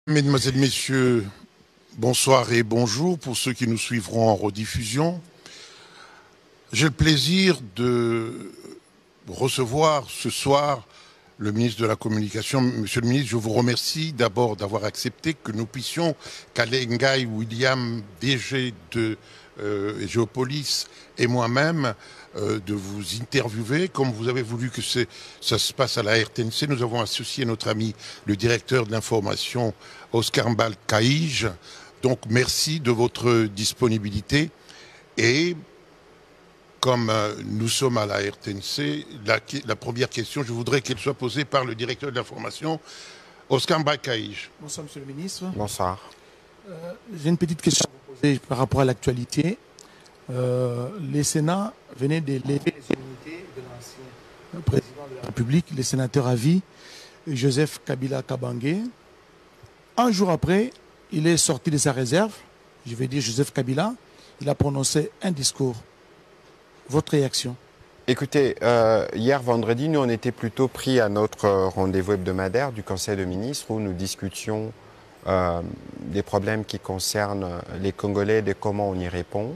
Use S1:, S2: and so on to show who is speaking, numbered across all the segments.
S1: Mesdemoiselles, Messieurs, bonsoir et bonjour pour ceux qui nous suivront en rediffusion. J'ai le plaisir de recevoir ce soir le ministre de la Communication. Monsieur le ministre, je vous remercie d'abord d'avoir accepté que nous puissions, Kalengai William, DG de Géopolis et moi-même, de vous interviewer. Comme vous avez voulu que ça se passe à la RTNC, nous avons associé notre ami, le directeur de l'information, Oscar Mbal Kaïj. Donc, merci de votre disponibilité. Et comme nous sommes à la RTNC, la première question, je voudrais qu'elle soit posée par le directeur de l'information, Oscar Mbal Kaïj.
S2: Bonsoir, Monsieur le ministre.
S3: Bonsoir.
S2: J'ai une petite question à vous poser par rapport à l'actualité. Les Sénats venaient de lever les immunités de l'ancien président de la République, le sénateur à vie, Joseph Kabila Kabange. Un jour après, il est sorti de sa réserve, je vais dire Joseph Kabila, il a prononcé un discours. Votre réaction?
S3: Écoutez, hier vendredi, nous on était plutôt pris à notre rendez-vous hebdomadaire du Conseil de ministres où nous discutions des problèmes qui concernent les Congolais, de comment on y répond.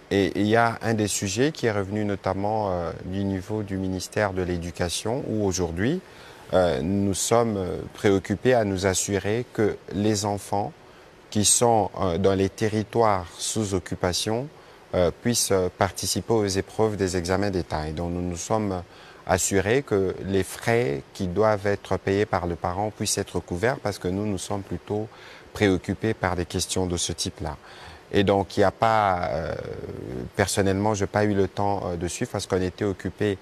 S3: Et il y a un des sujets qui est revenu notamment du niveau du ministère de l'Éducation où aujourd'hui, nous sommes préoccupés à nous assurer que les enfants qui sont dans les territoires sous occupation puissent participer aux épreuves des examens d'État. Et donc nous nous sommes assurés que les frais qui doivent être payés par le parent puissent être couverts parce que nous sommes plutôt préoccupés par des questions de ce type-là. Et donc il n'y a pas, personnellement, je n'ai pas eu le temps de suivre parce qu'on était occupés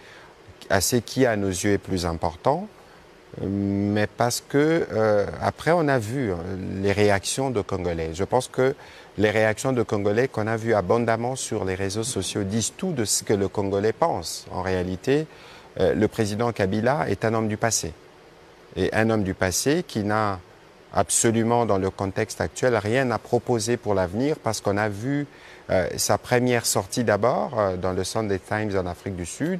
S3: à ce qui à nos yeux est plus important. Mais parce que après on a vu les réactions de Congolais. Je pense que les réactions de Congolais qu'on a vues abondamment sur les réseaux sociaux disent tout de ce que le Congolais pense. En réalité, le président Kabila est un homme du passé. Et un homme du passé qui n'a absolument, dans le contexte actuel, rien à proposer pour l'avenir parce qu'on a vu sa première sortie d'abord dans le Sunday Times en Afrique du Sud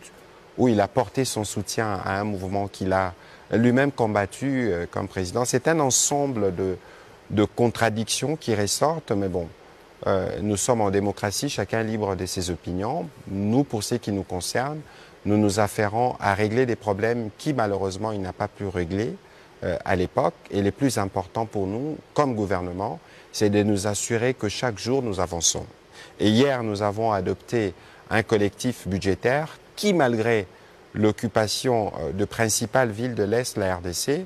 S3: où il a porté son soutien à un mouvement qu'il a lui-même combattu comme président. C'est un ensemble de contradictions qui ressortent, mais bon, nous sommes en démocratie, chacun libre de ses opinions. Nous, pour ce qui nous concerne, nous nous affairons à régler des problèmes qui, malheureusement, il n'a pas pu régler à l'époque. Et le plus important pour nous, comme gouvernement, c'est de nous assurer que chaque jour, nous avançons. Et hier, nous avons adopté un collectif budgétaire qui, malgré l'occupation de principales villes de l'Est, la RDC,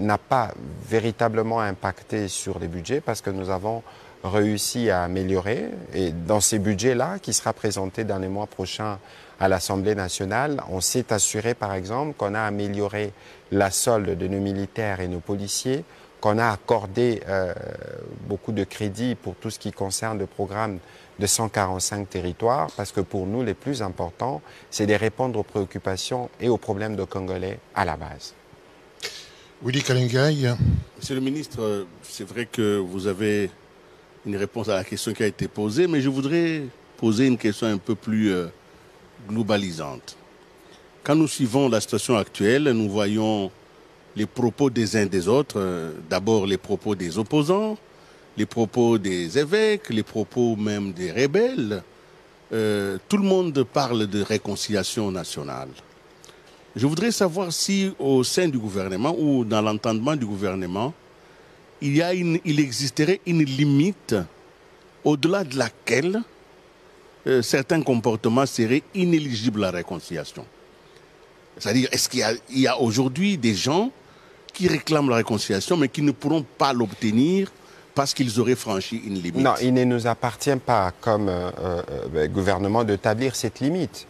S3: n'a pas véritablement impacté sur les budgets parce que nous avons réussi à améliorer. Et dans ces budgets-là, qui sera présenté dans les mois prochains à l'Assemblée nationale, on s'est assuré, par exemple, qu'on a amélioré la solde de nos militaires et nos policiers, qu'on a accordé beaucoup de crédits pour tout ce qui concerne le programme de 145 territoires, parce que pour nous, les plus importants, c'est de répondre aux préoccupations et aux problèmes de Congolais à la base.
S1: Willy Kalengai.
S4: Monsieur le ministre, c'est vrai que vous avez une réponse à la question qui a été posée, mais je voudrais poser une question un peu plus globalisante. Quand nous suivons la situation actuelle, nous voyons les propos des uns des autres, d'abord les propos des opposants, les propos des évêques, les propos même des rebelles. Tout le monde parle de réconciliation nationale. Je voudrais savoir si au sein du gouvernement ou dans l'entendement du gouvernement, il existerait une limite au-delà de laquelle certains comportements seraient inéligibles à la réconciliation. C'est-à-dire, est-ce qu'il y a aujourd'hui des gens qui réclament la réconciliation mais qui ne pourront pas l'obtenir parce qu'ils auraient franchi une limite?
S3: Non, il ne nous appartient pas comme gouvernement d'établir cette limite.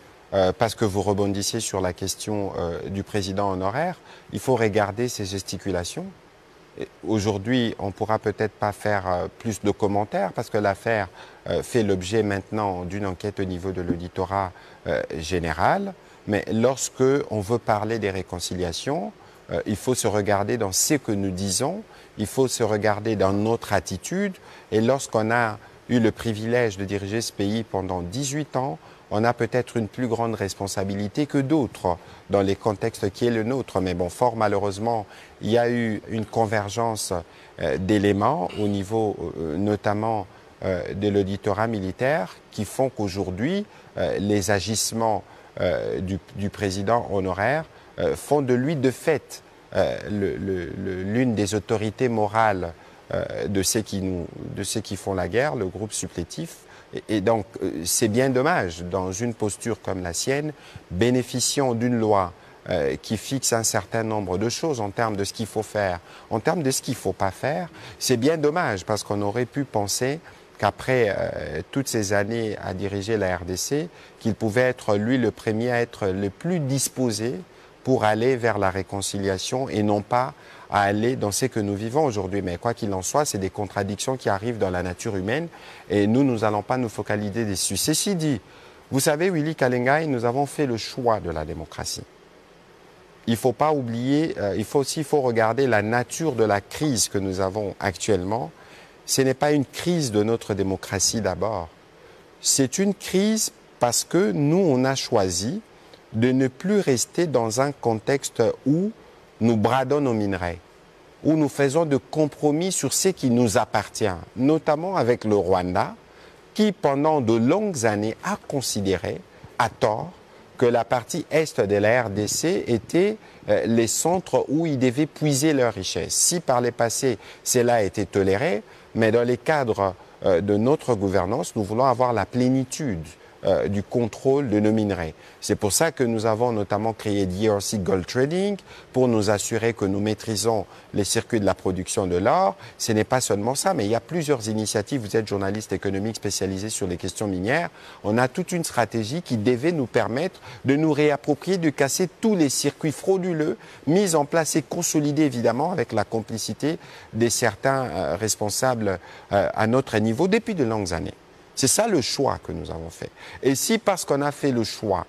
S3: Parce que vous rebondissez sur la question du président honoraire, il faut regarder ses gesticulations. Aujourd'hui, on ne pourra peut-être pas faire plus de commentaires parce que l'affaire fait l'objet maintenant d'une enquête au niveau de l'auditorat général. Mais lorsque on veut parler des réconciliations, il faut se regarder dans ce que nous disons, il faut se regarder dans notre attitude. Et lorsqu'on a eu le privilège de diriger ce pays pendant 18 ans, on a peut-être une plus grande responsabilité que d'autres dans les contextes qui est le nôtre. Mais bon, fort malheureusement, il y a eu une convergence d'éléments au niveau notamment de l'auditorat militaire qui font qu'aujourd'hui, les agissements du président honoraire font de lui de fait l'une des autorités morales de ceux qui font la guerre, le groupe supplétif. Et donc, c'est bien dommage, dans une posture comme la sienne, bénéficiant d'une loi qui fixe un certain nombre de choses en termes de ce qu'il faut faire, en termes de ce qu'il ne faut pas faire, c'est bien dommage parce qu'on aurait pu penser qu'après toutes ces années à diriger la RDC, qu'il pouvait être lui le premier à être le plus disposé pour aller vers la réconciliation et non pas à aller dans ce que nous vivons aujourd'hui. Mais quoi qu'il en soit, c'est des contradictions qui arrivent dans la nature humaine et nous n'allons pas nous focaliser dessus. Ceci dit, vous savez, Willy Kalengai, nous avons fait le choix de la démocratie. Il ne faut pas oublier, il faut regarder la nature de la crise que nous avons actuellement. Ce n'est pas une crise de notre démocratie d'abord. C'est une crise parce que nous, on a choisi de ne plus rester dans un contexte où nous bradons nos minerais, où nous faisons de compromis sur ce qui nous appartient, notamment avec le Rwanda, qui pendant de longues années a considéré, à tort, que la partie est de la RDC était les centres où ils devaient puiser leurs richesses. Si par le passé, cela a été toléré, mais dans les cadres de notre gouvernance, nous voulons avoir la plénitude du contrôle de nos minerais. C'est pour ça que nous avons notamment créé DRC Gold Trading pour nous assurer que nous maîtrisons les circuits de la production de l'or. Ce n'est pas seulement ça, mais il y a plusieurs initiatives. Vous êtes journaliste économique spécialisé sur les questions minières. On a toute une stratégie qui devait nous permettre de nous réapproprier, de casser tous les circuits frauduleux mis en place et consolidés évidemment avec la complicité de certains responsables à notre niveau depuis de longues années. C'est ça le choix que nous avons fait. Et si parce qu'on a fait le choix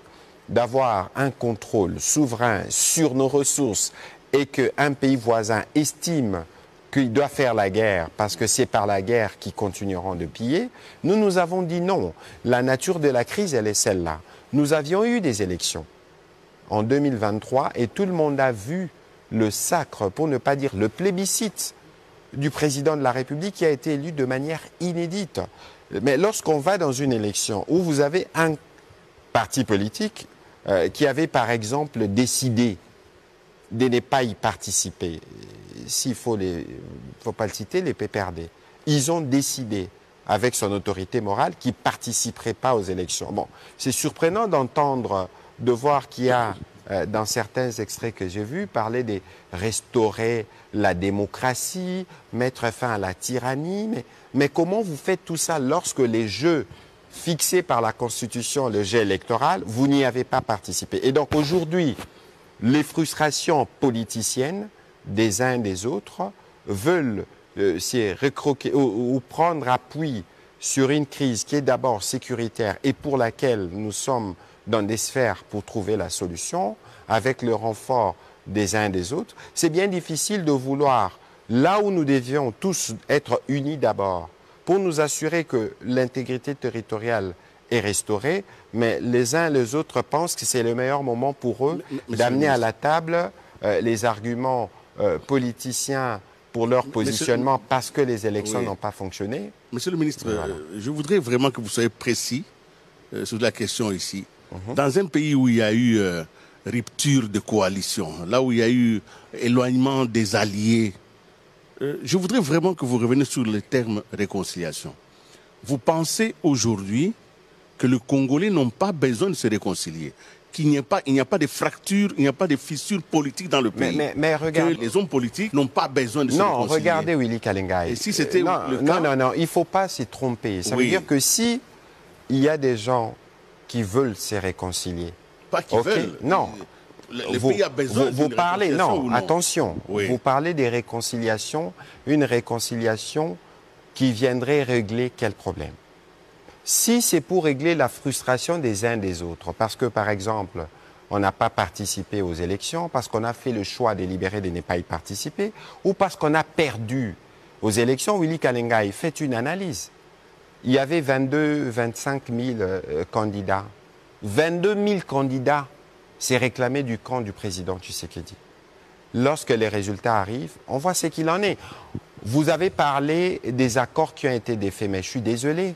S3: d'avoir un contrôle souverain sur nos ressources et qu'un pays voisin estime qu'il doit faire la guerre parce que c'est par la guerre qu'ils continueront de piller, nous avons dit non. La nature de la crise, elle est celle-là. Nous avions eu des élections en 2023 et tout le monde a vu le sacre, pour ne pas dire le plébiscite, du président de la République qui a été élu de manière inédite. Mais lorsqu'on va dans une élection où vous avez un parti politique qui avait par exemple décidé de ne pas y participer, s'il faut pas le citer, les PPRD, ils ont décidé avec son autorité morale qu'ils ne participeraient pas aux élections. Bon, c'est surprenant d'entendre, de voir qu'il y a dans certains extraits que j'ai vus, parler de restaurer la démocratie, mettre fin à la tyrannie. Mais comment vous faites tout ça lorsque les jeux fixés par la Constitution, le jeu électoral, vous n'y avez pas participé? Et donc aujourd'hui, les frustrations politiciennes des uns et des autres veulent se recroquer ou prendre appui sur une crise qui est d'abord sécuritaire et pour laquelle nous sommes dans des sphères pour trouver la solution, avec le renfort des uns et des autres. C'est bien difficile de vouloir, là où nous devions tous être unis d'abord, pour nous assurer que l'intégrité territoriale est restaurée, mais les uns et les autres pensent que c'est le meilleur moment pour eux d'amener à la table les arguments politiciens pour leur positionnement parce que les élections n'ont pas fonctionné.
S4: Monsieur le ministre, je voudrais vraiment que vous soyez précis sur la question ici. Dans un pays où il y a eu rupture de coalition, là où il y a eu éloignement des alliés, je voudrais vraiment que vous reveniez sur le terme réconciliation. Vous pensez aujourd'hui que les Congolais n'ont pas besoin de se réconcilier, qu'il n'y a pas de fracture, il n'y a pas de fissure politique dans le pays.
S3: Mais regardez,
S4: que les hommes politiques n'ont pas besoin de se réconcilier.
S3: Non, regardez Willy Kalengai.
S4: Et si c'était le cas...
S3: Non, il ne faut pas s'y tromper. Ça veut dire que si il y a des gens qui veulent se réconcilier...
S4: Pas qui veulent.
S3: Non.
S4: Le pays a besoin
S3: vous parlez, non,
S4: non,
S3: attention, vous parlez des réconciliations, une réconciliation qui viendrait régler quel problème? Si c'est pour régler la frustration des uns des autres, parce que par exemple, on n'a pas participé aux élections, parce qu'on a fait le choix délibéré de ne pas y participer, ou parce qu'on a perdu aux élections, Willy Kalengai, fait une analyse. Il y avait 22 000, 25 000 candidats 22 000 candidats s'est réclamé du camp du président Tshisekedi. Lorsque les résultats arrivent, on voit ce qu'il en est. Vous avez parlé des accords qui ont été défaits, mais je suis désolé.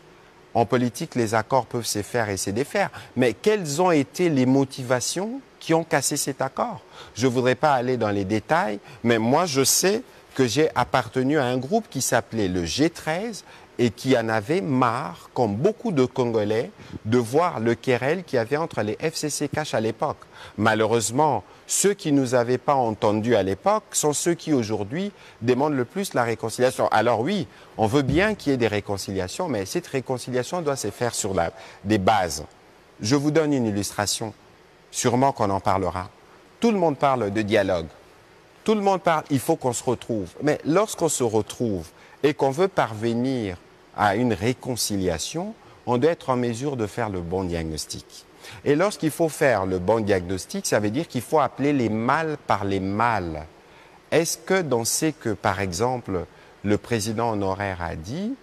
S3: En politique, les accords peuvent se faire et se défaire. Mais quelles ont été les motivations qui ont cassé cet accord? Je ne voudrais pas aller dans les détails, mais moi, je sais que j'ai appartenu à un groupe qui s'appelait le G13 et qui en avait marre, comme beaucoup de Congolais, de voir le querelle qu'il y avait entre les FCC-Cash à l'époque. Malheureusement, ceux qui ne nous avaient pas entendus à l'époque sont ceux qui aujourd'hui demandent le plus la réconciliation. Alors oui, on veut bien qu'il y ait des réconciliations, mais cette réconciliation doit se faire sur des bases. Je vous donne une illustration, sûrement qu'on en parlera. Tout le monde parle de dialogue. Tout le monde parle, il faut qu'on se retrouve. Mais lorsqu'on se retrouve et qu'on veut parvenir à une réconciliation, on doit être en mesure de faire le bon diagnostic. Et lorsqu'il faut faire le bon diagnostic, ça veut dire qu'il faut appeler les mal par les mal. Est-ce que dans ce que, par exemple, le président honoraire a dit,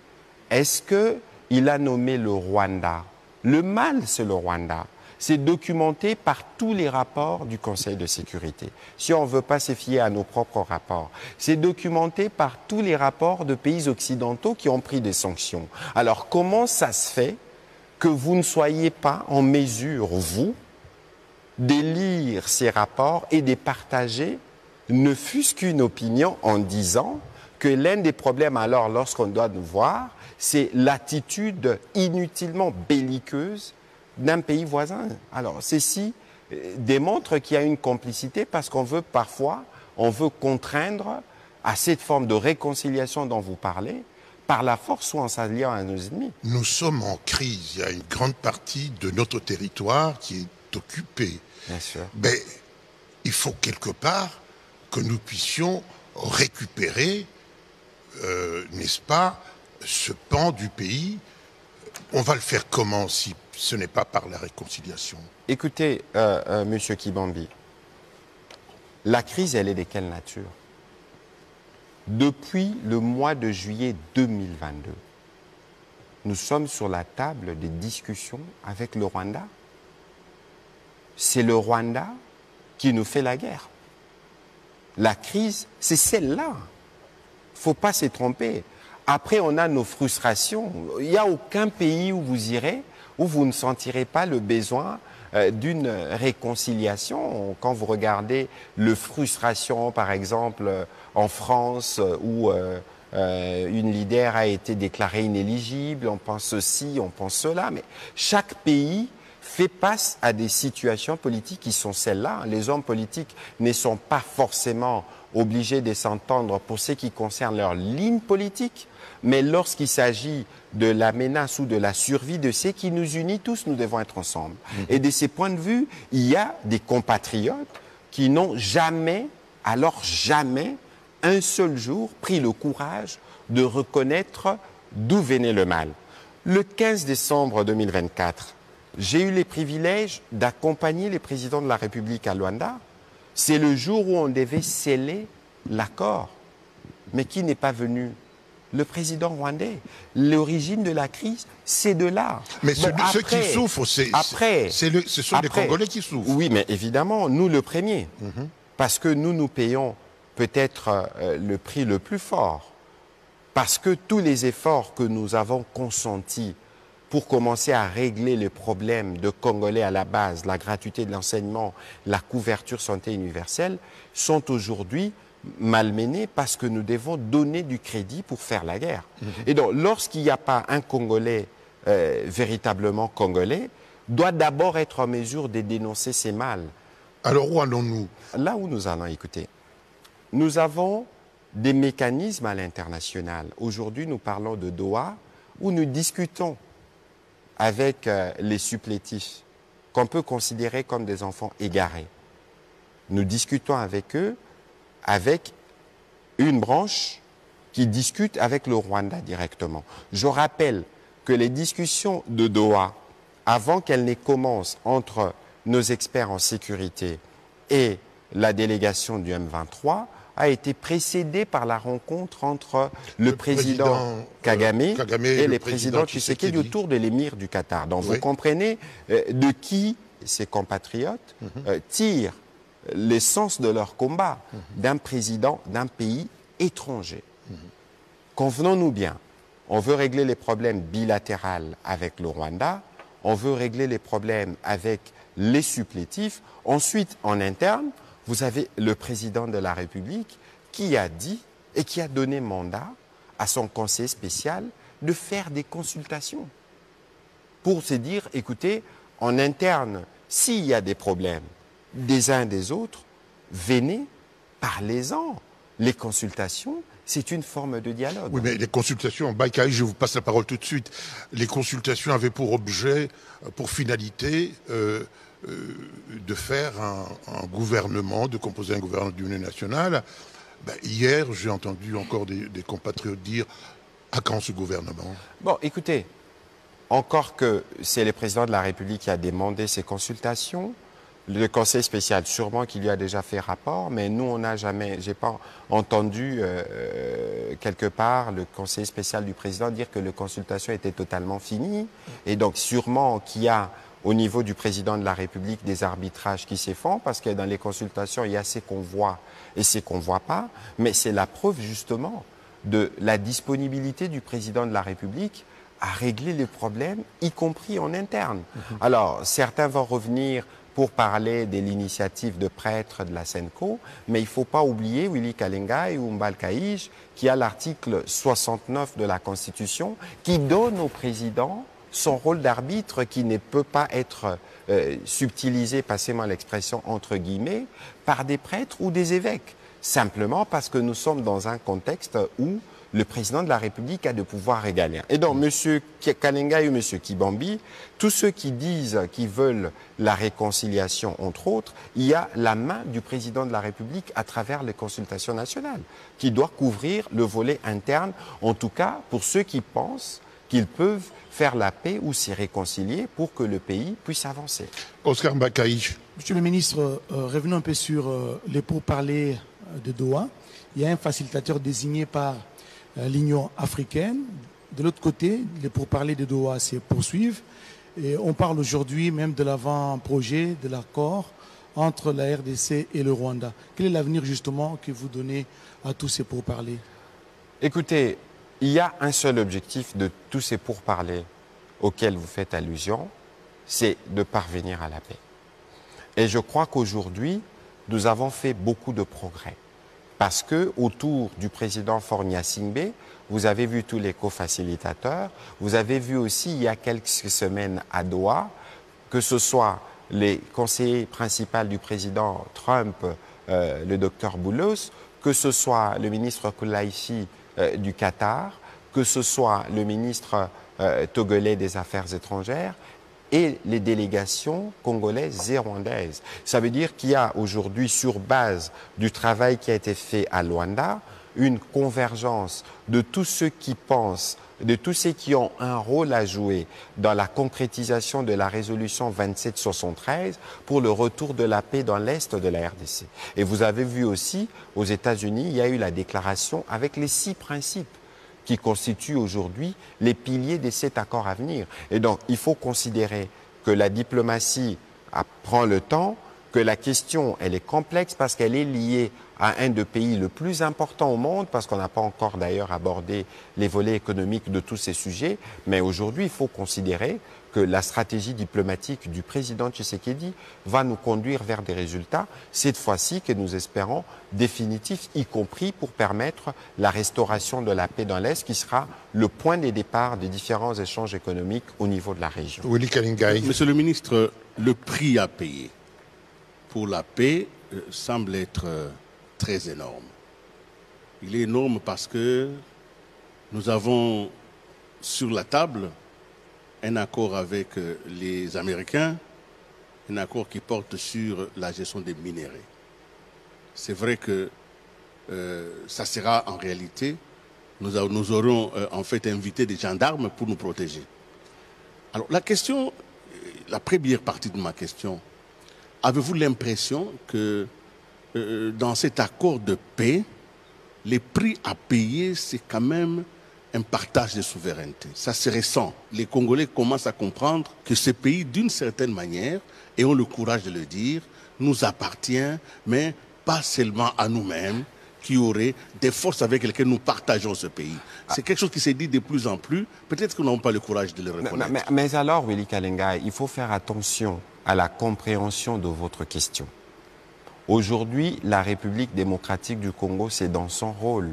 S3: est-ce qu'il a nommé le Rwanda? Le mal, c'est le Rwanda. C'est documenté par tous les rapports du Conseil de sécurité. Si on ne veut pas se fier à nos propres rapports, c'est documenté par tous les rapports de pays occidentaux qui ont pris des sanctions. Alors, comment ça se fait que vous ne soyez pas en mesure, vous, de lire ces rapports et de partager, ne fût-ce qu'une opinion, en disant que l'un des problèmes, alors, lorsqu'on doit nous voir, c'est l'attitude inutilement belliqueuse d'un pays voisin. Alors, ceci démontre qu'il y a une complicité parce qu'on veut parfois, on veut contraindre à cette forme de réconciliation dont vous parlez, par la force ou en s'alliant à nos ennemis.
S1: Nous sommes en crise. Il y a une grande partie de notre territoire qui est occupée.
S3: Bien sûr.
S1: Mais il faut quelque part que nous puissions récupérer, n'est-ce pas, ce pan du pays. On va le faire comment si ce n'est pas par la réconciliation?
S3: Écoutez, Monsieur Kibambi, la crise, elle est de quelle nature? Depuis le mois de juillet 2022, nous sommes sur la table des discussions avec le Rwanda. C'est le Rwanda qui nous fait la guerre. La crise, c'est celle-là. Il ne faut pas se tromper. Après, on a nos frustrations. Il n'y a aucun pays où vous irez où vous ne sentirez pas le besoin d'une réconciliation. Quand vous regardez le frustration, par exemple, en France, où une leader a été déclarée inéligible, on pense ceci, on pense cela, mais chaque pays fait face à des situations politiques qui sont celles-là. Les hommes politiques ne sont pas forcément obligés de s'entendre pour ce qui concerne leur ligne politique, mais lorsqu'il s'agit de la menace ou de la survie de ce qui nous unit tous, nous devons être ensemble. Et de ces points de vue, il y a des compatriotes qui n'ont jamais, alors jamais, un seul jour pris le courage de reconnaître d'où venait le mal. Le 15 décembre 2024, j'ai eu les privilèges d'accompagner les présidents de la République à Luanda. C'est le jour où on devait sceller l'accord. Mais qui n'est pas venu? Le président rwandais. L'origine de la crise, c'est de là.
S1: Mais ceux qui souffrent, ce sont les Congolais qui souffrent.
S3: Oui, mais évidemment, nous le premier. Parce que nous payons peut-être le prix le plus fort. Parce que tous les efforts que nous avons consentis pour commencer à régler les problèmes de Congolais à la base, la gratuité de l'enseignement, la couverture santé universelle, sont aujourd'hui malmenés parce que nous devons donner du crédit pour faire la guerre. Et donc, lorsqu'il n'y a pas un Congolais véritablement congolais, doit d'abord être en mesure de dénoncer ces mal.
S1: Alors où allons-nous?
S3: Là où nous allons, écoutez, nous avons des mécanismes à l'international. Aujourd'hui, nous parlons de Doha, où nous discutons avec les supplétifs, qu'on peut considérer comme des enfants égarés. Nous discutons avec eux, avec une branche qui discute avec le Rwanda directement. Je rappelle que les discussions de Doha, avant qu'elles ne commencent entre nos experts en sécurité et la délégation du M23, a été précédée par la rencontre entre le président Kagame et le président Tshisekedi autour de l'émir du Qatar. Donc vous comprenez de qui ses compatriotes tirent l'essence de leur combat d'un président d'un pays étranger. Convenons-nous bien, on veut régler les problèmes bilatéraux avec le Rwanda, on veut régler les problèmes avec les supplétifs. Ensuite, en interne, vous avez le président de la République qui a dit et qui a donné mandat à son conseil spécial de faire des consultations pour se dire, écoutez, en interne, s'il y a des problèmes des uns des autres, venez, parlez-en. Les consultations, c'est une forme de dialogue.
S1: Oui, mais les consultations, Bakaï, je vous passe la parole tout de suite. Les consultations avaient pour objet, pour finalité, de faire un gouvernement, de composer un gouvernement d'union nationale. Ben, hier, j'ai entendu encore des compatriotes dire à quand ce gouvernement?
S3: Bon, écoutez, encore que c'est le président de la République qui a demandé ces consultations, le conseil spécial, sûrement qu'il lui a déjà fait rapport, mais nous, on n'a jamais, j'ai pas entendu quelque part le conseil spécial du président dire que les consultations étaient totalement finies. Et donc, sûrement qu'il y a au niveau du président de la République des arbitrages qui se font, parce que dans les consultations, il y a ce qu'on voit et ce qu'on ne voit pas, mais c'est la preuve justement de la disponibilité du président de la République à régler les problèmes, y compris en interne. Alors, certains vont revenir pour parler de l'initiative de prêtres de la SENCO, mais il ne faut pas oublier Willy Kalengai ou Mbal Kaïj, qui a l'article 69 de la Constitution, qui donne au président son rôle d'arbitre qui ne peut pas être subtilisé, passez-moi l'expression entre guillemets, par des prêtres ou des évêques. Simplement parce que nous sommes dans un contexte où le président de la République a de pouvoirs régaliens. Et donc, M. Kalenga et M. Kibambi, tous ceux qui disent qu'ils veulent la réconciliation, entre autres, il y a la main du président de la République à travers les consultations nationales, qui doit couvrir le volet interne, en tout cas pour ceux qui pensent qu'ils peuvent faire la paix ou s'y réconcilier pour que le pays puisse avancer.
S1: Oscar Mbakaï.
S2: Monsieur le ministre, revenons un peu sur les pourparlers de Doha. Il y a un facilitateur désigné par l'Union africaine. De l'autre côté, les pourparlers de Doha se poursuivent. Et on parle aujourd'hui même de l'avant-projet de l'accord entre la RDC et le Rwanda. Quel est l'avenir justement que vous donnez à tous ces pourparlers?
S3: Écoutez, il y a un seul objectif de tous ces pourparlers auxquels vous faites allusion, c'est de parvenir à la paix. Et je crois qu'aujourd'hui, nous avons fait beaucoup de progrès. Parce que autour du président Faure Gnassingbé, vous avez vu tous les co-facilitateurs, vous avez vu aussi il y a quelques semaines à Doha, que ce soit les conseillers principaux du président Trump, le docteur Boulos, que ce soit le ministre Koulaïchi du Qatar, que ce soit le ministre togolais des Affaires étrangères, et les délégations congolaises et rwandaises. Ça veut dire qu'il y a aujourd'hui, sur base du travail qui a été fait à Luanda, une convergence de tous ceux qui pensent, de tous ceux qui ont un rôle à jouer dans la concrétisation de la résolution 2773 pour le retour de la paix dans l'Est de la RDC. Et vous avez vu aussi, aux États-Unis, il y a eu la déclaration avec les 6 principes qui constituent aujourd'hui les piliers de cet accord à venir. Et donc, il faut considérer que la diplomatie prend le temps, que la question, elle est complexe parce qu'elle est liée à un des pays le plus important au monde, parce qu'on n'a pas encore d'ailleurs abordé les volets économiques de tous ces sujets, mais aujourd'hui, il faut considérer que la stratégie diplomatique du président Tshisekedi va nous conduire vers des résultats, cette fois-ci que nous espérons définitifs, y compris pour permettre la restauration de la paix dans l'Est, qui sera le point de départ des différents échanges économiques au niveau de la région.
S1: Willy Kalingai.
S4: Monsieur le ministre, le prix à payer pour la paix semble être très énorme. Il est énorme parce que nous avons sur la table un accord avec les Américains, un accord qui porte sur la gestion des minéraux. C'est vrai que ça sera en réalité, nous aurons en fait invité des gendarmes pour nous protéger. Alors la question, la première partie de ma question, avez-vous l'impression que dans cet accord de paix, les prix à payer, c'est quand même un partage de souveraineté. Ça, c'est récent. Les Congolais commencent à comprendre que ce pays, d'une certaine manière, et ont le courage de le dire, nous appartient, mais pas seulement à nous-mêmes, qui auraient des forces avec lesquelles nous partageons ce pays. C'est quelque chose qui s'est dit de plus en plus. Peut-être que nous n'avons pas le courage de le reconnaître.
S3: Mais alors, Willy Kalenga, il faut faire attention à la compréhension de votre question. Aujourd'hui, la République démocratique du Congo, c'est dans son rôle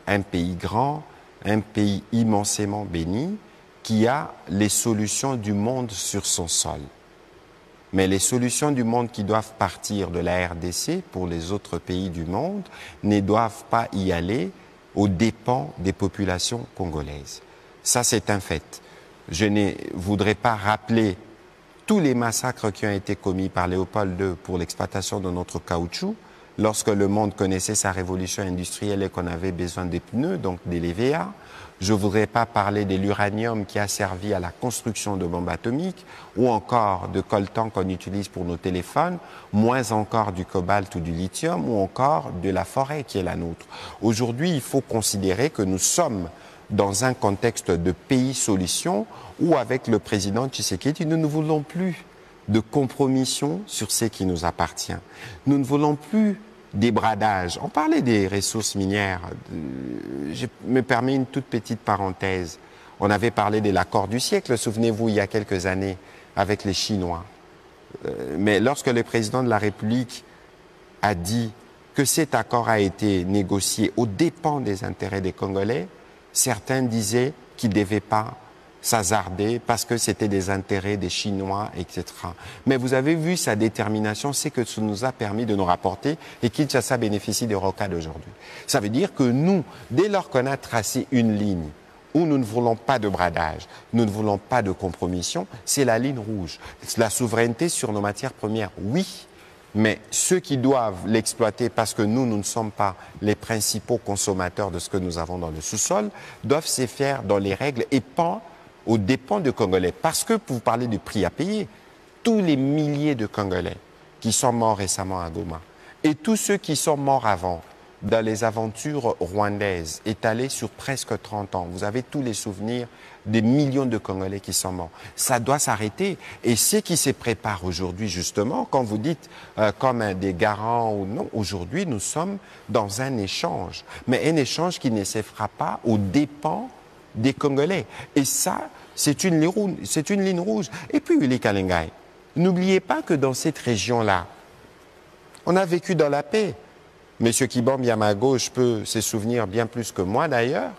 S3: un pays grand, un pays immensément béni, qui a les solutions du monde sur son sol. Mais les solutions du monde qui doivent partir de la RDC pour les autres pays du monde ne doivent pas y aller aux dépens des populations congolaises. Ça, c'est un fait. Je ne voudrais pas rappeler tous les massacres qui ont été commis par Léopold II pour l'exploitation de notre caoutchouc, lorsque le monde connaissait sa révolution industrielle et qu'on avait besoin des pneus, donc des LVA. Je ne voudrais pas parler de l'uranium qui a servi à la construction de bombes atomiques, ou encore de coltan qu'on utilise pour nos téléphones, moins encore du cobalt ou du lithium, ou encore de la forêt qui est la nôtre. Aujourd'hui, il faut considérer que nous sommes dans un contexte de pays-solution où, avec le président Tshisekedi, nous ne voulons plus de compromission sur ce qui nous appartient. Nous ne voulons plus des bradages. On parlait des ressources minières. Je me permets une toute petite parenthèse. On avait parlé de l'accord du siècle, souvenez-vous, il y a quelques années, avec les Chinois. Mais lorsque le président de la République a dit que cet accord a été négocié aux dépens des intérêts des Congolais, certains disaient qu'il ne devait pas s'hasarder parce que c'était des intérêts des Chinois, etc. Mais vous avez vu sa détermination, c'est que ça nous a permis de nous rapporter et Kinshasa bénéficie des rocades aujourd'hui. Ça veut dire que nous, dès lors qu'on a tracé une ligne où nous ne voulons pas de bradage, nous ne voulons pas de compromission, c'est la ligne rouge. La souveraineté sur nos matières premières, oui. Mais ceux qui doivent l'exploiter, parce que nous ne sommes pas les principaux consommateurs de ce que nous avons dans le sous-sol, doivent se faire dans les règles et pas aux dépens de Congolais. Parce que, pour vous parler du prix à payer, tous les milliers de Congolais qui sont morts récemment à Goma et tous ceux qui sont morts avant dans les aventures rwandaises étalées sur presque 30 ans, vous avez tous les souvenirs des millions de Congolais qui sont morts. Ça doit s'arrêter. Et ce qui se prépare aujourd'hui, justement, quand vous dites comme des garants ou non, aujourd'hui, nous sommes dans un échange. Mais un échange qui ne se fera pas aux dépens des Congolais. Et ça, c'est une ligne rouge. Et puis, Willy Kalenga, n'oubliez pas que dans cette région-là, on a vécu dans la paix. Monsieur Kibambi à ma gauche peut se souvenir bien plus que moi d'ailleurs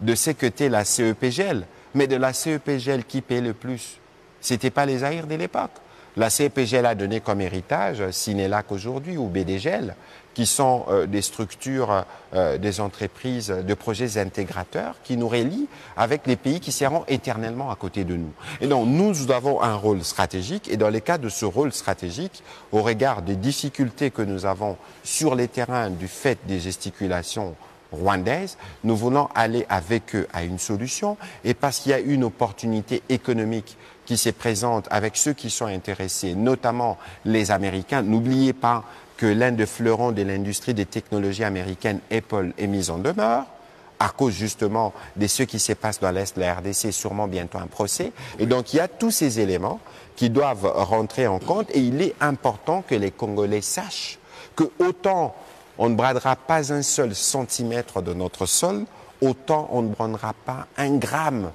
S3: de ce que était la CEPGL. Mais de la CEPGL, qui paie le plus? Ce n'était pas les Zaïre de l'époque. La CEPGL a donné comme héritage Sinelac aujourd'hui ou BDGL, qui sont des structures, des entreprises, de projets intégrateurs qui nous relient avec les pays qui seront éternellement à côté de nous. Et donc, nous avons un rôle stratégique et dans le cas de ce rôle stratégique, au regard des difficultés que nous avons sur les terrains du fait des gesticulations rwandaises, nous voulons aller avec eux à une solution et parce qu'il y a une opportunité économique qui se présente avec ceux qui sont intéressés, notamment les Américains. N'oubliez pas que l'un des fleurons de l'industrie des technologies américaines, Apple, est mis en demeure à cause justement de ce qui se passe dans l'Est de la RDC, sûrement bientôt un procès. Et donc il y a tous ces éléments qui doivent rentrer en compte et il est important que les Congolais sachent que autant on ne bradera pas un seul centimètre de notre sol, autant on ne bradera pas un gramme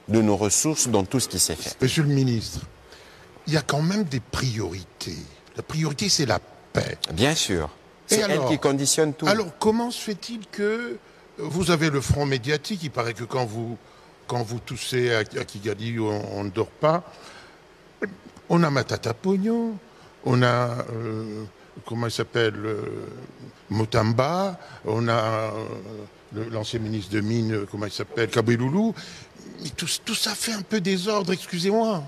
S3: de nos ressources dans tout ce qui s'est fait.
S1: Monsieur le ministre, il y a quand même des priorités. La priorité, c'est la paix.
S3: Bien sûr. C'est elle qui conditionne tout.
S1: Alors, comment se fait-il que vous avez le front médiatique? Il paraît que quand vous toussez à Kigali, on ne dort pas. On a Matata Pognon, on a... comment il s'appelle, Motamba, on a l'ancien ministre de Mines, comment il s'appelle, Kabweloulou. Tout ça fait un peu désordre, excusez-moi.